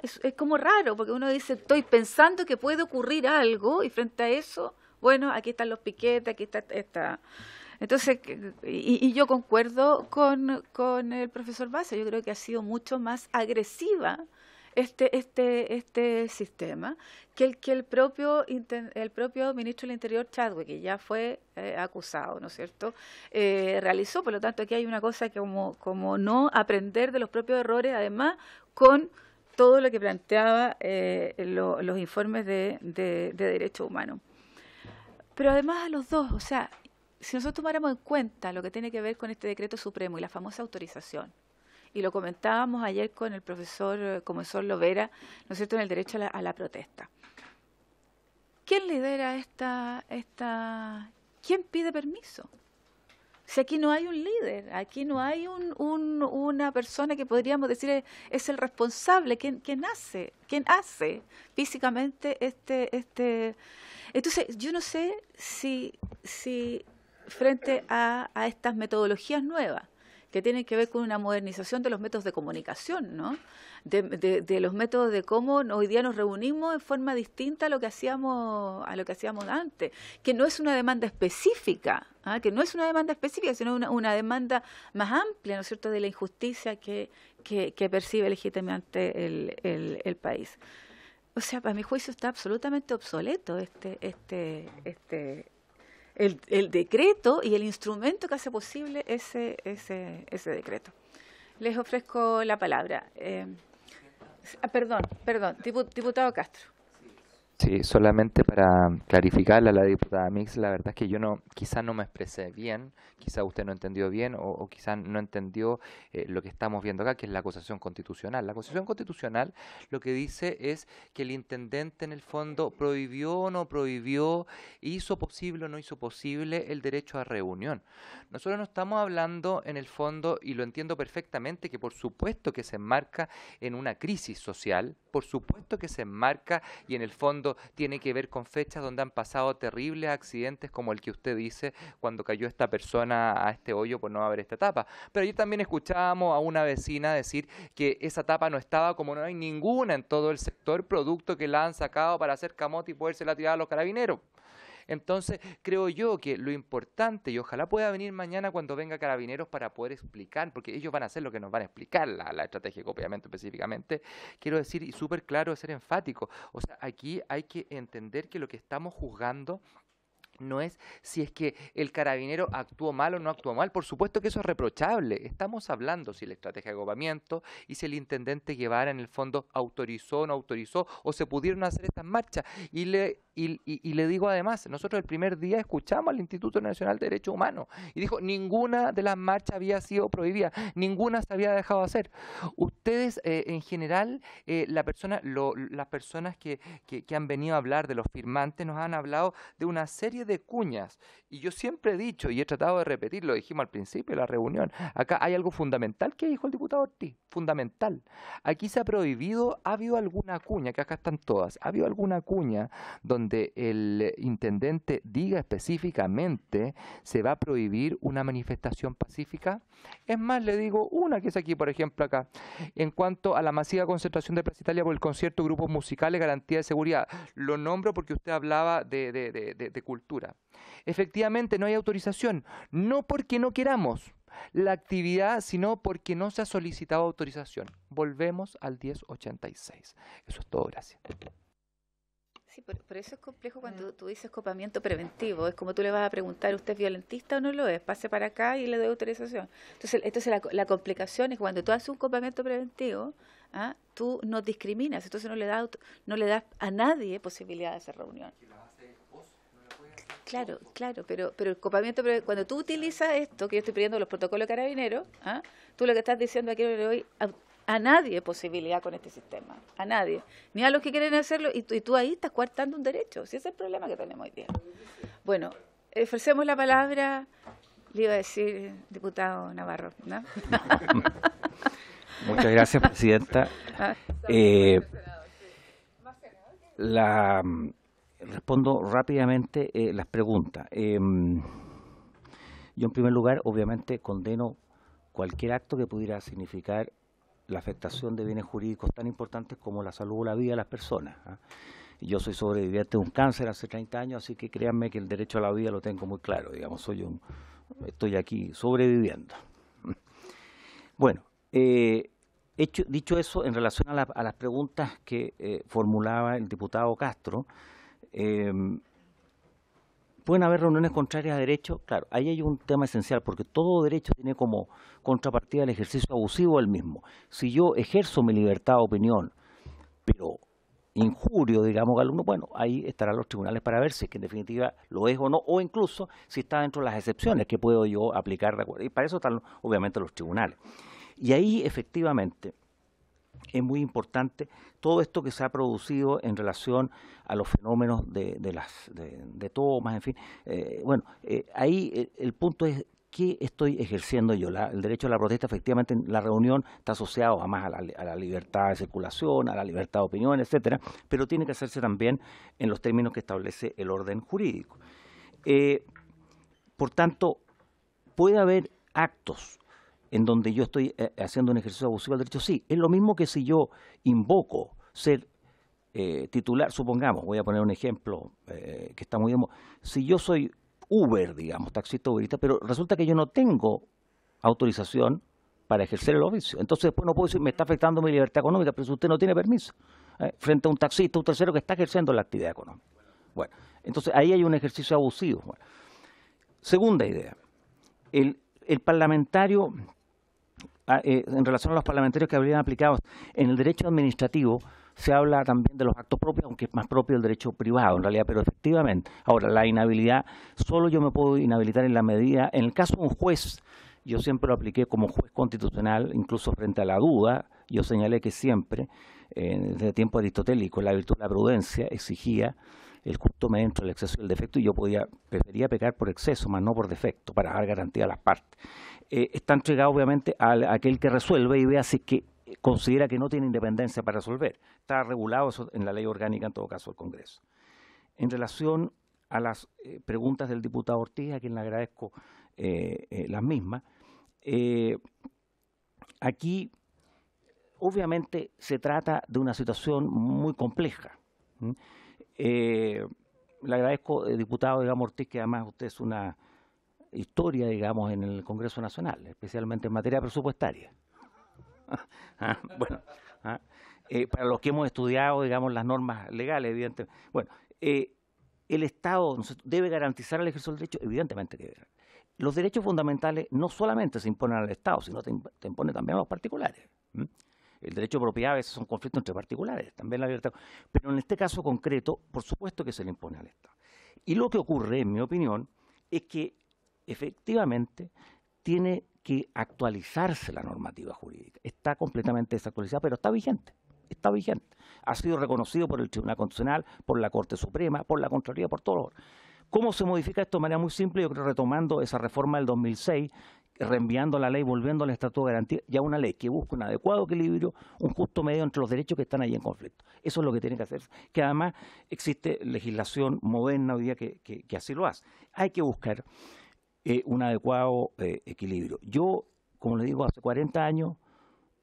Es como raro, porque uno dice, estoy pensando que puede ocurrir algo, y frente a eso, bueno, aquí están los piquetes, aquí está. Entonces, y yo concuerdo con el profesor Baza, yo creo que ha sido mucho más agresiva este sistema que el propio ministro del Interior, Chadwick, que ya fue acusado, ¿no es cierto?, realizó. Por lo tanto, aquí hay una cosa que como no aprender de los propios errores, además con todo lo que planteaba los informes de derechos humanos. Pero además a los dos, o sea, si nosotros tomáramos en cuenta lo que tiene que ver con este decreto supremo y la famosa autorización, y lo comentábamos ayer con el profesor Comensol Lovera, ¿no es cierto?, en el derecho a la protesta. ¿Quién lidera quién pide permiso? Si aquí no hay un líder, aquí no hay una persona que podríamos decir es el responsable, quien hace físicamente Entonces, yo no sé si frente a estas metodologías nuevas, que tienen que ver con una modernización de los métodos de comunicación, ¿no? De los métodos de cómo hoy día nos reunimos en forma distinta a lo que hacíamos antes, que no es una demanda específica, que no es una demanda específica, sino una demanda más amplia, ¿no es cierto?, de la injusticia que percibe legítimamente el país. O sea, para mi juicio está absolutamente obsoleto el decreto y el instrumento que hace posible ese decreto. Les ofrezco la palabra. Perdón, diputado Castro. Sí, solamente para clarificarle a la diputada Mix, la verdad es que yo quizás no me expresé bien, quizás usted no entendió bien o quizás no entendió lo que estamos viendo acá, que es la acusación constitucional. La acusación constitucional lo que dice es que el intendente en el fondo prohibió o no prohibió, hizo posible o no hizo posible el derecho a reunión. Nosotros no estamos hablando en el fondo, y lo entiendo perfectamente, que por supuesto que se enmarca en una crisis social, por supuesto que se enmarca y en el fondo tiene que ver con fechas donde han pasado terribles accidentes como el que usted dice cuando cayó esta persona a este hoyo por no haber esta tapa. Pero ayer también escuchábamos a una vecina decir que esa tapa no estaba, como no hay ninguna en todo el sector, producto que la han sacado para hacer camote y podérsela tirar a los carabineros. Entonces, creo yo que lo importante, y ojalá pueda venir mañana cuando venga Carabineros para poder explicar, porque ellos van a hacer lo que nos van a explicar, la estrategia de acopiamiento específicamente, quiero decir, y súper claro, ser enfático. O sea, aquí hay que entender que lo que estamos juzgando no es si es que el carabinero actuó mal o no actuó mal, por supuesto que eso es reprochable. Estamos hablando si la estrategia de agrupamiento y si el intendente Guevara en el fondo autorizó o no autorizó o se pudieron hacer estas marchas. Y le digo además, nosotros el primer día escuchamos al Instituto Nacional de Derechos Humanos y dijo ninguna de las marchas había sido prohibida, ninguna se había dejado hacer. Ustedes en general, las personas que han venido a hablar de los firmantes nos han hablado de una serie de cuñas, y yo siempre he dicho y he tratado de repetir, lo dijimos al principio de la reunión, acá hay algo fundamental que dijo el diputado Ortiz, fundamental. Aquí se ha prohibido, ha habido alguna cuña, que acá están todas, ha habido alguna cuña donde el intendente diga específicamente se va a prohibir una manifestación pacífica. Es más, le digo una que es aquí, por ejemplo, acá, en cuanto a la masiva concentración de Plaza Italia por el concierto, grupos musicales, garantía de seguridad. Lo nombro porque usted hablaba de cultura. Efectivamente, no hay autorización, no porque no queramos la actividad, sino porque no se ha solicitado autorización. Volvemos al 1086. Eso es todo, gracias. Sí, por eso es complejo cuando tú dices copamiento preventivo. Es como tú le vas a preguntar, ¿usted es violentista o no lo es? Pase para acá y le doy autorización. Entonces la complicación es cuando tú haces un copamiento preventivo, tú no discriminas, entonces no le das a nadie posibilidad de hacer reunión. Claro, pero el copamiento, cuando tú utilizas esto, que yo estoy pidiendo los protocolos de carabineros, tú lo que estás diciendo aquí no le doy a nadie posibilidad con este sistema, a nadie, ni a los que quieren hacerlo, y tú ahí estás coartando un derecho, si ese es el problema que tenemos hoy día. Bueno, ofrecemos la palabra, le iba a decir diputado Navarro, ¿no? Muchas gracias, presidenta. Respondo rápidamente las preguntas. Yo, en primer lugar, obviamente condeno cualquier acto que pudiera significar la afectación de bienes jurídicos tan importantes como la salud o la vida de las personas. Yo soy sobreviviente de un cáncer hace 30 años, así que créanme que el derecho a la vida lo tengo muy claro. Digamos, estoy aquí sobreviviendo. Bueno, dicho eso, en relación a las preguntas que formulaba el diputado Castro, ¿pueden haber reuniones contrarias a derecho? Claro, ahí hay un tema esencial, porque todo derecho tiene como contrapartida el ejercicio abusivo del mismo. Si yo ejerzo mi libertad de opinión, pero injurio, digamos, al alumno, bueno, ahí estarán los tribunales para ver si es que en definitiva lo es o no, o incluso si está dentro de las excepciones que puedo yo aplicar de acuerdo. Y para eso están obviamente los tribunales. Y ahí efectivamente es muy importante todo esto que se ha producido en relación a los fenómenos de tomas, en fin. Ahí el punto es ¿qué estoy ejerciendo yo? El derecho a la protesta, efectivamente, en la reunión está asociado además a la libertad de circulación, a la libertad de opinión, etcétera, pero tiene que hacerse también en los términos que establece el orden jurídico. Por tanto, puede haber actos en donde yo estoy haciendo un ejercicio abusivo del derecho. Sí, es lo mismo que si yo invoco ser titular, supongamos, voy a poner un ejemplo que está muy... Si yo soy Uber, digamos, taxista uberista, pero resulta que yo no tengo autorización para ejercer el oficio. Entonces después no puedo decir, me está afectando mi libertad económica, pero si usted no tiene permiso, frente a un taxista, un tercero que está ejerciendo la actividad económica. Bueno, entonces ahí hay un ejercicio abusivo. Bueno. Segunda idea, el parlamentario, en relación a los parlamentarios que habrían aplicado en el derecho administrativo, se habla también de los actos propios, aunque es más propio del derecho privado en realidad, pero efectivamente. Ahora, la inhabilidad, solo yo me puedo inhabilitar en la medida, en el caso de un juez, yo siempre lo apliqué como juez constitucional, incluso frente a la duda, yo señalé que siempre, desde el tiempo aristotélico, la virtud de la prudencia exigía el justo medio entre el exceso y el defecto, y yo prefería pecar por exceso, más no por defecto, para dar garantía a las partes. Está entregado obviamente a aquel que resuelve y vea si es que considera que no tiene independencia para resolver. Está regulado eso en la ley orgánica, en todo caso, del Congreso. En relación a las preguntas del diputado Ortiz, a quien le agradezco las mismas, aquí obviamente se trata de una situación muy compleja. Le agradezco, diputado, digamos, Ortiz, que además usted es una historia, digamos, en el Congreso Nacional, especialmente en materia presupuestaria. Bueno, para los que hemos estudiado, digamos, las normas legales, evidentemente. Bueno, el Estado debe garantizar el ejercicio del derecho, evidentemente que debe. Los derechos fundamentales no solamente se imponen al Estado, sino te imponen también a los particulares. El derecho de propiedad a veces son conflictos entre particulares, también la libertad. Pero en este caso concreto, por supuesto que se le impone al Estado. Y lo que ocurre, en mi opinión, es que efectivamente tiene que actualizarse la normativa jurídica. Está completamente desactualizada, pero está vigente. Está vigente. Ha sido reconocido por el Tribunal Constitucional, por la Corte Suprema, por la Contraloría, por todos. ¿Cómo se modifica esto de manera muy simple? Yo creo retomando esa reforma del 2006, reenviando la ley, volviendo al Estatuto de Garantía, ya una ley que busque un adecuado equilibrio, un justo medio entre los derechos que están ahí en conflicto. Eso es lo que tiene que hacerse. Que además existe legislación moderna hoy día que así lo hace. Hay que buscar un adecuado equilibrio. Yo, como le digo, hace 40 años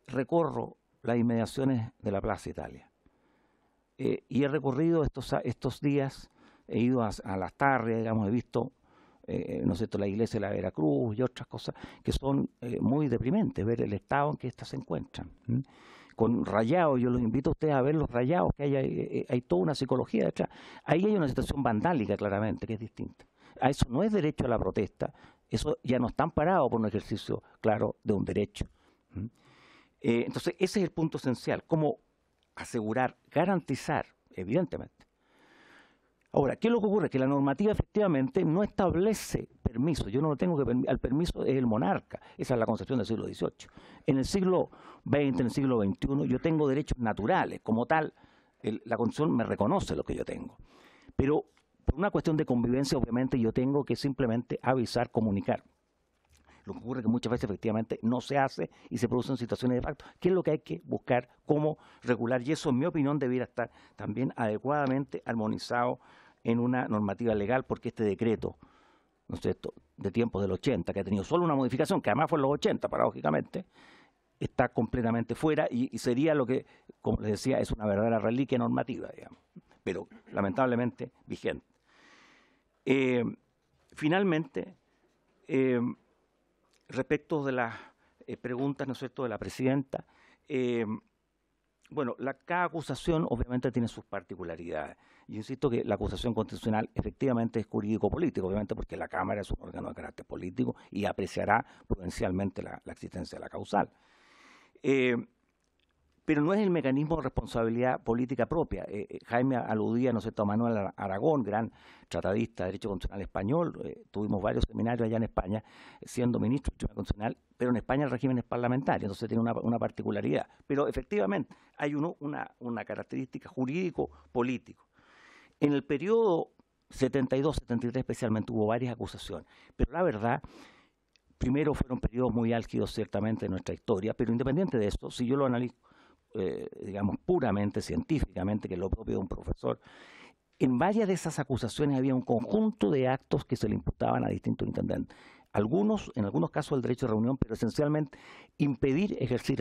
recorro las inmediaciones de la Plaza Italia y he recorrido estos días, he ido a las tardes, digamos, he visto ¿no es cierto?, la iglesia de la Veracruz y otras cosas que son muy deprimentes, ver el estado en que éstas se encuentran. Con rayados, yo los invito a ustedes a ver los rayados, que hay toda una psicología detrás. Ahí hay una situación vandálica, claramente, que es distinta. A eso no es derecho a la protesta, eso ya no está amparado por un ejercicio claro de un derecho. Entonces, ese es el punto esencial, cómo asegurar, garantizar, evidentemente. Ahora, ¿qué es lo que ocurre? Que la normativa efectivamente no establece permiso. Yo no lo tengo que permitir. El permiso es el monarca. Esa es la concepción del siglo XVIII. En el siglo XX, en el siglo XXI, yo tengo derechos naturales. Como tal, la Constitución me reconoce lo que yo tengo. Pero por una cuestión de convivencia, obviamente, yo tengo que simplemente avisar, comunicar. Lo que ocurre es que muchas veces efectivamente no se hace y se producen situaciones de facto. ¿Qué es lo que hay que buscar? ¿Cómo regular? Y eso, en mi opinión, debiera estar también adecuadamente armonizado en una normativa legal, porque este decreto, ¿no es cierto?, de tiempos del 80, que ha tenido solo una modificación, que además fue en los 80, paradójicamente, está completamente fuera y sería lo que, como les decía, es una verdadera reliquia normativa, digamos, pero lamentablemente vigente. Finalmente, respecto de las preguntas, ¿no es cierto?, de la presidenta, bueno, cada acusación obviamente tiene sus particularidades. Yo insisto que la acusación constitucional efectivamente es jurídico-político, obviamente porque la Cámara es un órgano de carácter político y apreciará prudencialmente la existencia de la causal. Pero no es el mecanismo de responsabilidad política propia. Jaime aludía, ¿no es cierto?, a Manuel Aragón, gran tratadista de Derecho Constitucional español. Tuvimos varios seminarios allá en España, siendo ministro del Tribunal Constitucional, pero en España el régimen es parlamentario, entonces tiene una particularidad. Pero efectivamente hay una característica jurídico-político. En el periodo 72-73 especialmente hubo varias acusaciones, pero la verdad, primero fueron periodos muy álgidos ciertamente en nuestra historia, pero independiente de esto, si yo lo analizo, digamos, puramente científicamente, que es lo propio de un profesor, en varias de esas acusaciones había un conjunto de actos que se le imputaban a distintos intendentes. En algunos casos el derecho de reunión, pero esencialmente impedir impedir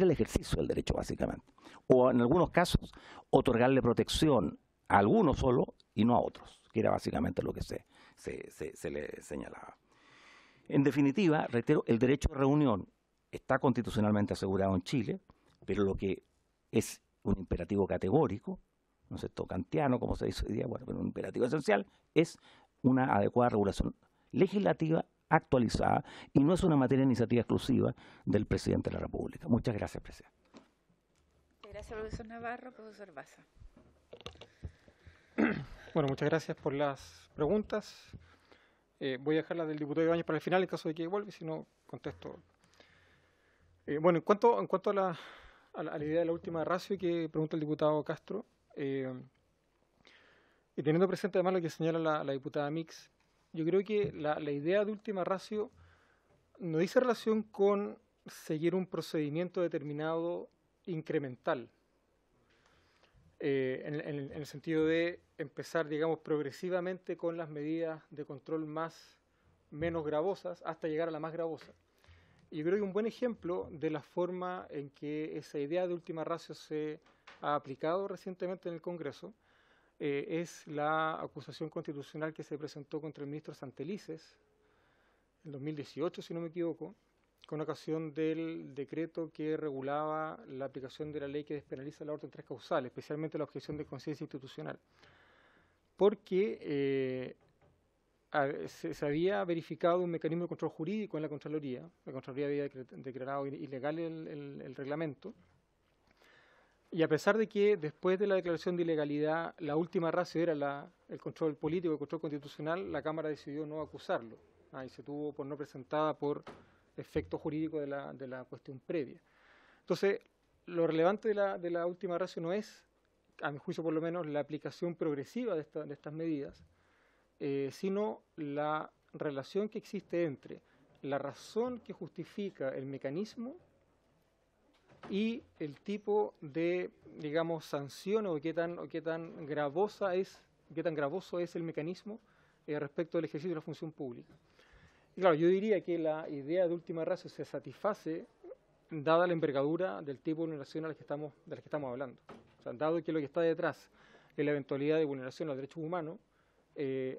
el ejercicio del derecho, básicamente. O en algunos casos otorgarle protección a algunos solo y no a otros, que era básicamente lo que se le señalaba. En definitiva, reitero, el derecho de reunión está constitucionalmente asegurado en Chile, pero lo que es un imperativo categórico, no sé, kantiano, como se dice hoy día, bueno, pero un imperativo esencial, es una adecuada regulación legislativa actualizada y no es una materia de iniciativa exclusiva del presidente de la República. Muchas gracias, presidente. Gracias, profesor Navarro. Profesor Baza. Bueno, muchas gracias por las preguntas. Voy a dejar la del diputado Ibáñez para el final en caso de que vuelva, si no contesto. Bueno, en cuanto a la idea de la última ratio que pregunta el diputado Castro, y teniendo presente además lo que señala la diputada Mix, yo creo que la idea de última ratio no dice relación con seguir un procedimiento determinado incremental, en el sentido de empezar, digamos, progresivamente con las medidas de control menos gravosas hasta llegar a la más gravosa. Y yo creo que un buen ejemplo de la forma en que esa idea de última ratio se ha aplicado recientemente en el Congreso es la acusación constitucional que se presentó contra el ministro Santelices en 2018, si no me equivoco, con ocasión del decreto que regulaba la aplicación de la ley que despenaliza el aborto en 3 causales, especialmente la objeción de conciencia institucional. Porque se había verificado un mecanismo de control jurídico en la Contraloría. La Contraloría había declarado ilegal el reglamento. Y a pesar de que después de la declaración de ilegalidad la última ratio era el control político, el control constitucional, la Cámara decidió no acusarlo. Y se tuvo por no presentada por efecto jurídico de la cuestión previa. Entonces, lo relevante de la última ratio no es, a mi juicio por lo menos, la aplicación progresiva de estas medidas, sino la relación que existe entre la razón que justifica el mecanismo y el tipo de, digamos, sanción o qué tan gravoso es el mecanismo respecto al ejercicio de la función pública. Y claro, yo diría que la idea de última ratio se satisface dada la envergadura del tipo de vulneración de la que estamos hablando. O sea, dado que lo que está detrás es la eventualidad de vulneración a los derechos humanos,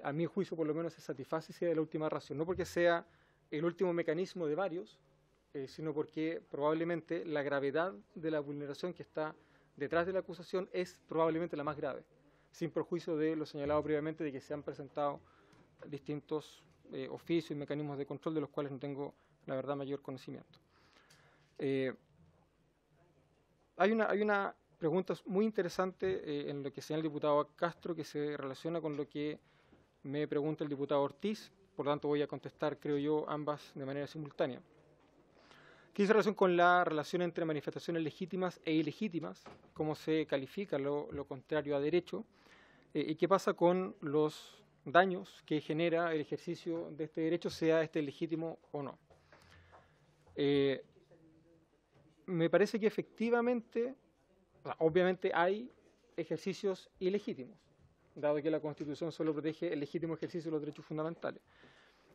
a mi juicio por lo menos se satisface esa idea de la última ratio, no porque sea el último mecanismo de varios, sino porque probablemente la gravedad de la vulneración que está detrás de la acusación es probablemente la más grave, sin perjuicio de lo señalado previamente de que se han presentado distintos oficios y mecanismos de control de los cuales no tengo, la verdad, mayor conocimiento. Hay una pregunta muy interesante en lo que señala el diputado Castro que se relaciona con lo que me pregunta el diputado Ortiz, por lo tanto voy a contestar, creo yo, ambas de manera simultánea. ¿Qué dice relación con la relación entre manifestaciones legítimas e ilegítimas? ¿Cómo se califica lo contrario a derecho? ¿Y qué pasa con los daños que genera el ejercicio de este derecho, sea este legítimo o no? Me parece que efectivamente, obviamente hay ejercicios ilegítimos, dado que la Constitución solo protege el legítimo ejercicio de los derechos fundamentales.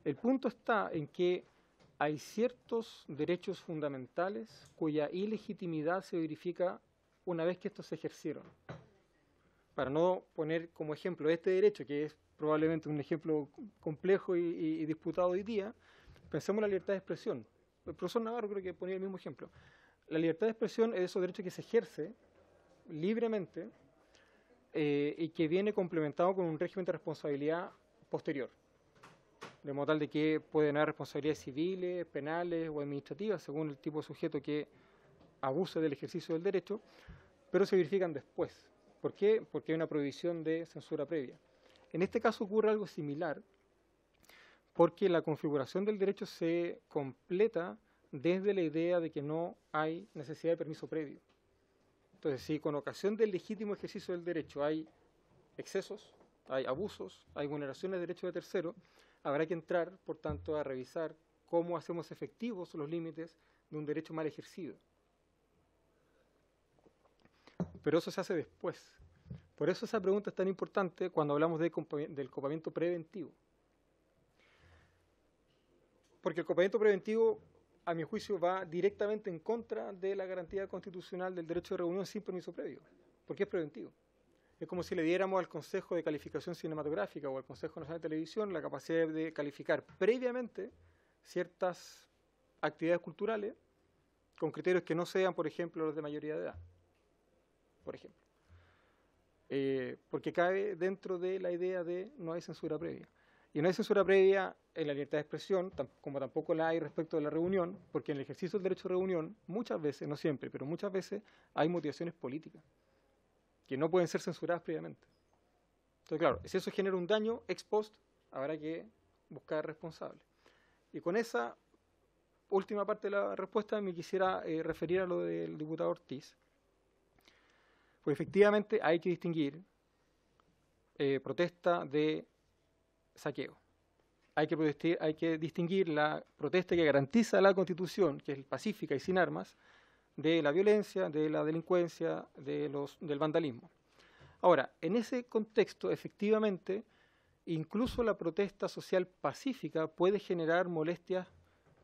El punto está en que hay ciertos derechos fundamentales cuya ilegitimidad se verifica una vez que estos se ejercieron. Para no poner como ejemplo este derecho, que es probablemente un ejemplo complejo y disputado hoy día, pensemos en la libertad de expresión. El profesor Navarro creo que ponía el mismo ejemplo. La libertad de expresión es de esos derechos que se ejerce libremente y que viene complementado con un régimen de responsabilidad posterior. De modo tal de que pueden haber responsabilidades civiles, penales o administrativas, según el tipo de sujeto que abuse del ejercicio del derecho, pero se verifican después. ¿Por qué? Porque hay una prohibición de censura previa. En este caso ocurre algo similar, porque la configuración del derecho se completa desde la idea de que no hay necesidad de permiso previo. Entonces, si con ocasión del legítimo ejercicio del derecho hay excesos, hay abusos, hay vulneraciones de derechos de terceros, habrá que entrar, por tanto, a revisar cómo hacemos efectivos los límites de un derecho mal ejercido. Pero eso se hace después. Por eso esa pregunta es tan importante cuando hablamos del copamiento preventivo. Porque el copamiento preventivo, a mi juicio, va directamente en contra de la garantía constitucional del derecho de reunión sin permiso previo, porque es preventivo. Es como si le diéramos al Consejo de Calificación Cinematográfica o al Consejo Nacional de Televisión la capacidad de calificar previamente ciertas actividades culturales con criterios que no sean, por ejemplo, los de mayoría de edad, por ejemplo. Porque cabe dentro de la idea de no hay censura previa. Y no hay censura previa en la libertad de expresión, como tampoco la hay respecto de la reunión, porque en el ejercicio del derecho de reunión, muchas veces, no siempre, pero muchas veces hay motivaciones políticas que no pueden ser censuradas previamente. Entonces, claro, si eso genera un daño ex post, habrá que buscar responsables. Y con esa última parte de la respuesta me quisiera referir a lo del diputado Ortiz. Pues efectivamente hay que distinguir protesta de saqueo. Hay que distinguir la protesta que garantiza la Constitución, que es pacífica y sin armas, de la violencia, de la delincuencia, del vandalismo. Ahora, en ese contexto, efectivamente, incluso la protesta social pacífica puede generar molestias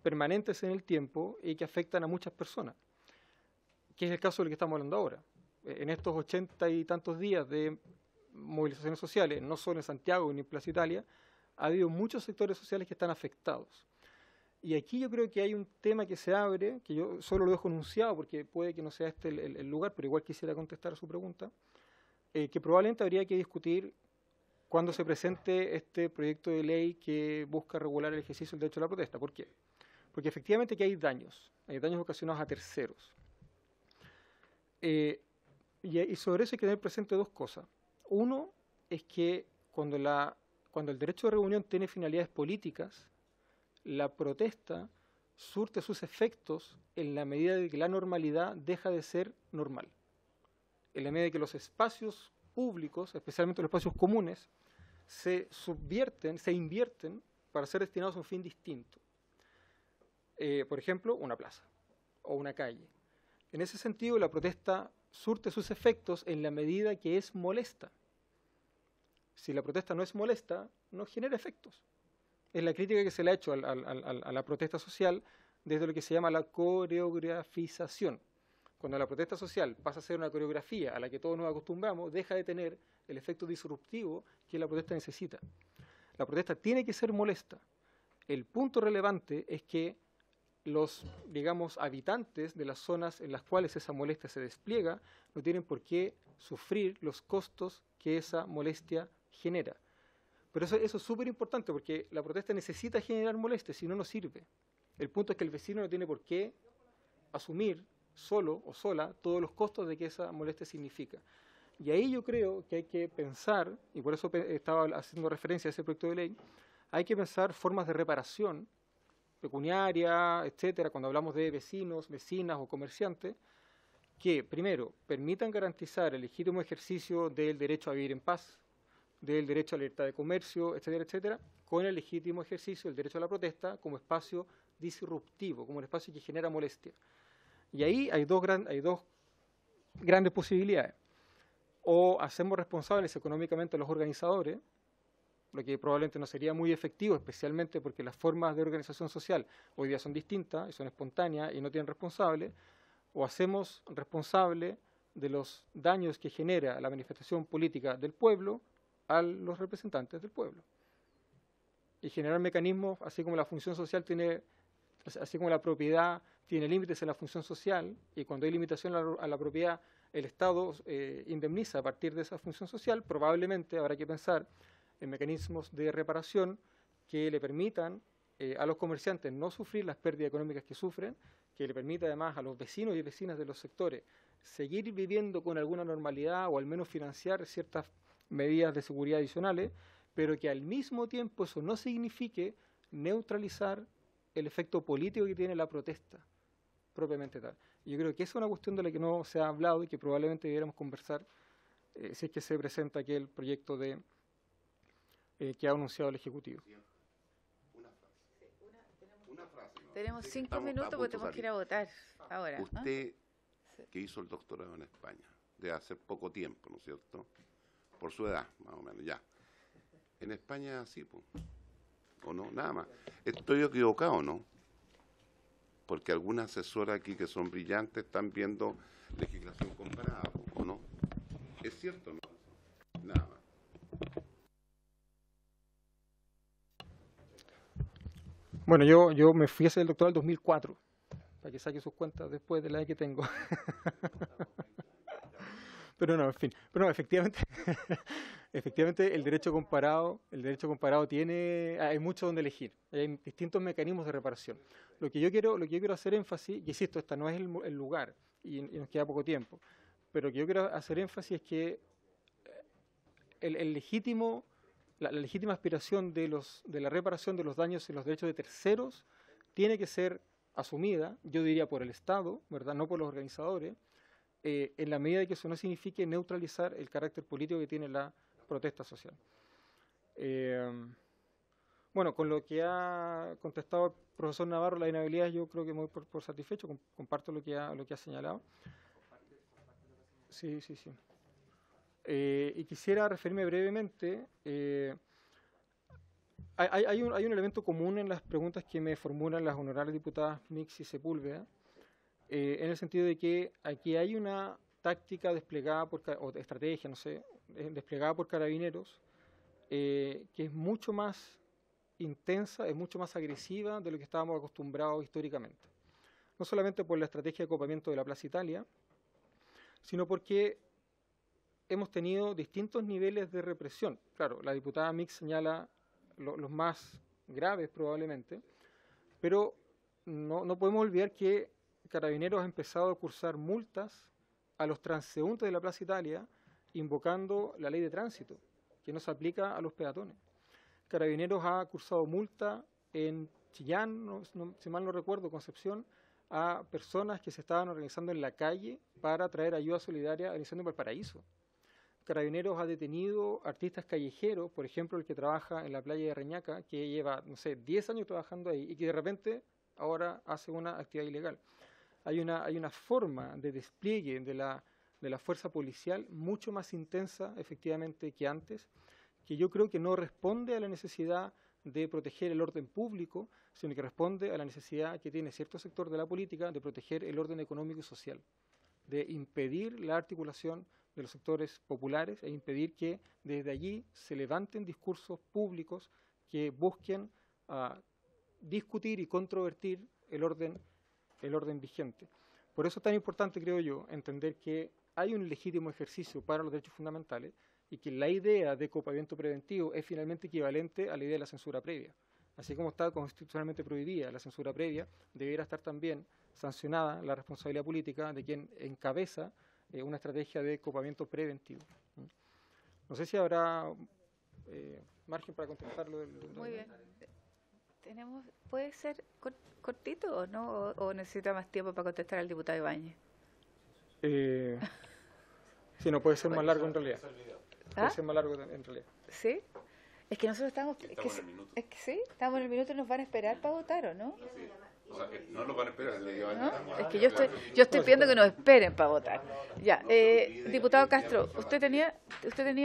permanentes en el tiempo y que afectan a muchas personas, que es el caso del que estamos hablando ahora. En estos 80 y tantos días de movilizaciones sociales, no solo en Santiago ni en Plaza Italia, ha habido muchos sectores sociales que están afectados. Y aquí yo creo que hay un tema que se abre, que yo solo lo dejo enunciado porque puede que no sea este el lugar, pero igual quisiera contestar a su pregunta, que probablemente habría que discutir cuando se presente este proyecto de ley que busca regular el ejercicio del derecho a la protesta. ¿Por qué? Porque efectivamente que hay daños ocasionados a terceros. Y sobre eso hay que tener presente dos cosas. Uno es que cuando el derecho de reunión tiene finalidades políticas, la protesta surte sus efectos en la medida de que la normalidad deja de ser normal. En la medida de que los espacios públicos, especialmente los espacios comunes, se invierten para ser destinados a un fin distinto. Por ejemplo, una plaza o una calle. En ese sentido, la protesta surte sus efectos en la medida que es molesta. Si la protesta no es molesta, no genera efectos. Es la crítica que se le ha hecho a la protesta social desde lo que se llama la coreografización. Cuando la protesta social pasa a ser una coreografía a la que todos nos acostumbramos, deja de tener el efecto disruptivo que la protesta necesita. La protesta tiene que ser molesta. El punto relevante es que los, digamos, habitantes de las zonas en las cuales esa molestia se despliega no tienen por qué sufrir los costos que esa molestia genera. Pero eso es súper importante porque la protesta necesita generar molestia, si no, no sirve. El punto es que el vecino no tiene por qué asumir solo o sola todos los costos de que esa molestia significa. Y ahí yo creo que hay que pensar, y por eso estaba haciendo referencia a ese proyecto de ley, hay que pensar formas de reparación pecuniaria, etcétera, cuando hablamos de vecinos, vecinas o comerciantes, que primero permitan garantizar el legítimo ejercicio del derecho a vivir en paz, del derecho a la libertad de comercio, etcétera, etcétera, con el legítimo ejercicio del derecho a la protesta como espacio disruptivo, como un espacio que genera molestia. Y ahí hay dos grandes posibilidades. O hacemos responsables económicamente a los organizadores, lo que probablemente no sería muy efectivo, especialmente porque las formas de organización social hoy día son distintas, y son espontáneas y no tienen responsables, o hacemos responsable de los daños que genera la manifestación política del pueblo a los representantes del pueblo. Y generar mecanismos, así como la función social así como la propiedad tiene límites en la función social, y cuando hay limitación a la propiedad, el Estado indemniza a partir de esa función social, probablemente habrá que pensar en mecanismos de reparación que le permitan a los comerciantes no sufrir las pérdidas económicas que sufren, que le permita además a los vecinos y vecinas de los sectores seguir viviendo con alguna normalidad o al menos financiar ciertas medidas de seguridad adicionales, pero que al mismo tiempo eso no signifique neutralizar el efecto político que tiene la protesta propiamente tal. Y yo creo que esa es una cuestión de la que no se ha hablado y que probablemente debiéramos conversar si es que se presenta aquí el proyecto de que ha anunciado el Ejecutivo. Tenemos 5 minutos porque tenemos que ir a votar ahora. Usted, que hizo el doctorado en España, de hace poco tiempo, ¿no es cierto? Por su edad, más o menos, ya. En España sí, pues. ¿O no? Nada más. ¿Estoy equivocado, no? Porque algunas asesoras aquí que son brillantes están viendo legislación comparada, ¿o no? ¿Es cierto o no? Nada más. Bueno, yo me fui a hacer el doctorado en el 2004, para que saque sus cuentas después de la edad que tengo. Pero no, en fin. Pero no, efectivamente, efectivamente el derecho comparado tiene, hay mucho donde elegir. Hay distintos mecanismos de reparación. Lo que yo quiero hacer énfasis, y insisto, esta no es el lugar, y nos queda poco tiempo, pero lo que yo quiero hacer énfasis es que la legítima aspiración de la reparación de los daños en los derechos de terceros tiene que ser asumida, yo diría por el Estado, ¿verdad? No por los organizadores, en la medida de que eso no signifique neutralizar el carácter político que tiene la protesta social. Bueno, con lo que ha contestado el profesor Navarro, la inhabilidad, yo creo que me voy por satisfecho, comparto lo que ha señalado. Sí. Y quisiera referirme brevemente, hay un elemento común en las preguntas que me formulan las honorables diputadas Mix y Sepúlveda, en el sentido de que aquí hay una táctica desplegada o estrategia, no sé, desplegada por Carabineros, que es mucho más intensa, es mucho más agresiva de lo que estábamos acostumbrados históricamente. No solamente por la estrategia de copamiento de la Plaza Italia, sino porque hemos tenido distintos niveles de represión. Claro, la diputada Mix señala los más graves probablemente, pero no podemos olvidar que Carabineros ha empezado a cursar multas a los transeúntes de la Plaza Italia invocando la ley de tránsito, que no se aplica a los peatones. Carabineros ha cursado multa en Chillán, si mal no recuerdo, Concepción, a personas que se estaban organizando en la calle para traer ayuda solidaria al incendio en Valparaíso. Carabineros ha detenido artistas callejeros, por ejemplo, el que trabaja en la playa de Reñaca, que lleva, no sé, 10 años trabajando ahí y que de repente ahora hace una actividad ilegal. Hay una forma de despliegue de la fuerza policial mucho más intensa, efectivamente, que antes, que yo creo que no responde a la necesidad de proteger el orden público, sino que responde a la necesidad que tiene cierto sector de la política de proteger el orden económico y social, de impedir la articulación de los sectores populares e impedir que desde allí se levanten discursos públicos que busquen discutir y controvertir el orden vigente. Por eso es tan importante, creo yo, entender que hay un legítimo ejercicio para los derechos fundamentales y que la idea de copamiento preventivo es finalmente equivalente a la idea de la censura previa. Así como está constitucionalmente prohibida la censura previa, debiera estar también sancionada la responsabilidad política de quien encabeza una estrategia de copamiento preventivo. No sé si habrá margen para contestarlo. Muy bien. ¿Puede ser cortito o no? ¿O necesita más tiempo para contestar al diputado Ibáñez? Sí, no, puede ser más largo en realidad. Puede ser más largo en realidad. ¿Sí? Es que nosotros estamos en el minuto. Es que sí, estamos en el minuto y nos van a esperar para votar, ¿o no? Sí. O sea, que no lo van a esperar. ¿No? Es que yo estoy pidiendo que nos esperen para votar. Ya, diputado Castro, ¿usted tenía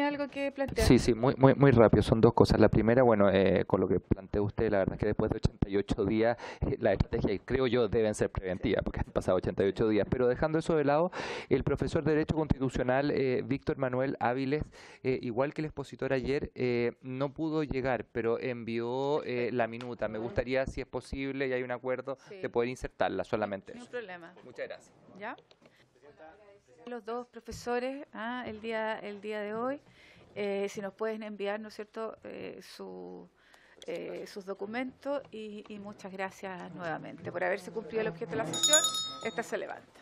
algo que plantear? Sí, muy rápido. Son dos cosas. La primera, bueno, con lo que planteó usted, la verdad es que después de 88 días, la estrategia, creo yo, deben ser preventivas, porque han pasado 88 días. Pero dejando eso de lado, el profesor de Derecho Constitucional, Víctor Manuel Áviles, igual que el expositor ayer, no pudo llegar, pero envió la minuta. Me gustaría, si es posible y hay un acuerdo, de poder insertarla, solamente eso. No hay problema. Muchas gracias. ¿Ya? Los dos profesores el día de hoy, si nos pueden enviar, ¿no es cierto?, sus documentos y muchas gracias nuevamente por haberse cumplido el objeto de la sesión. Esta se levanta.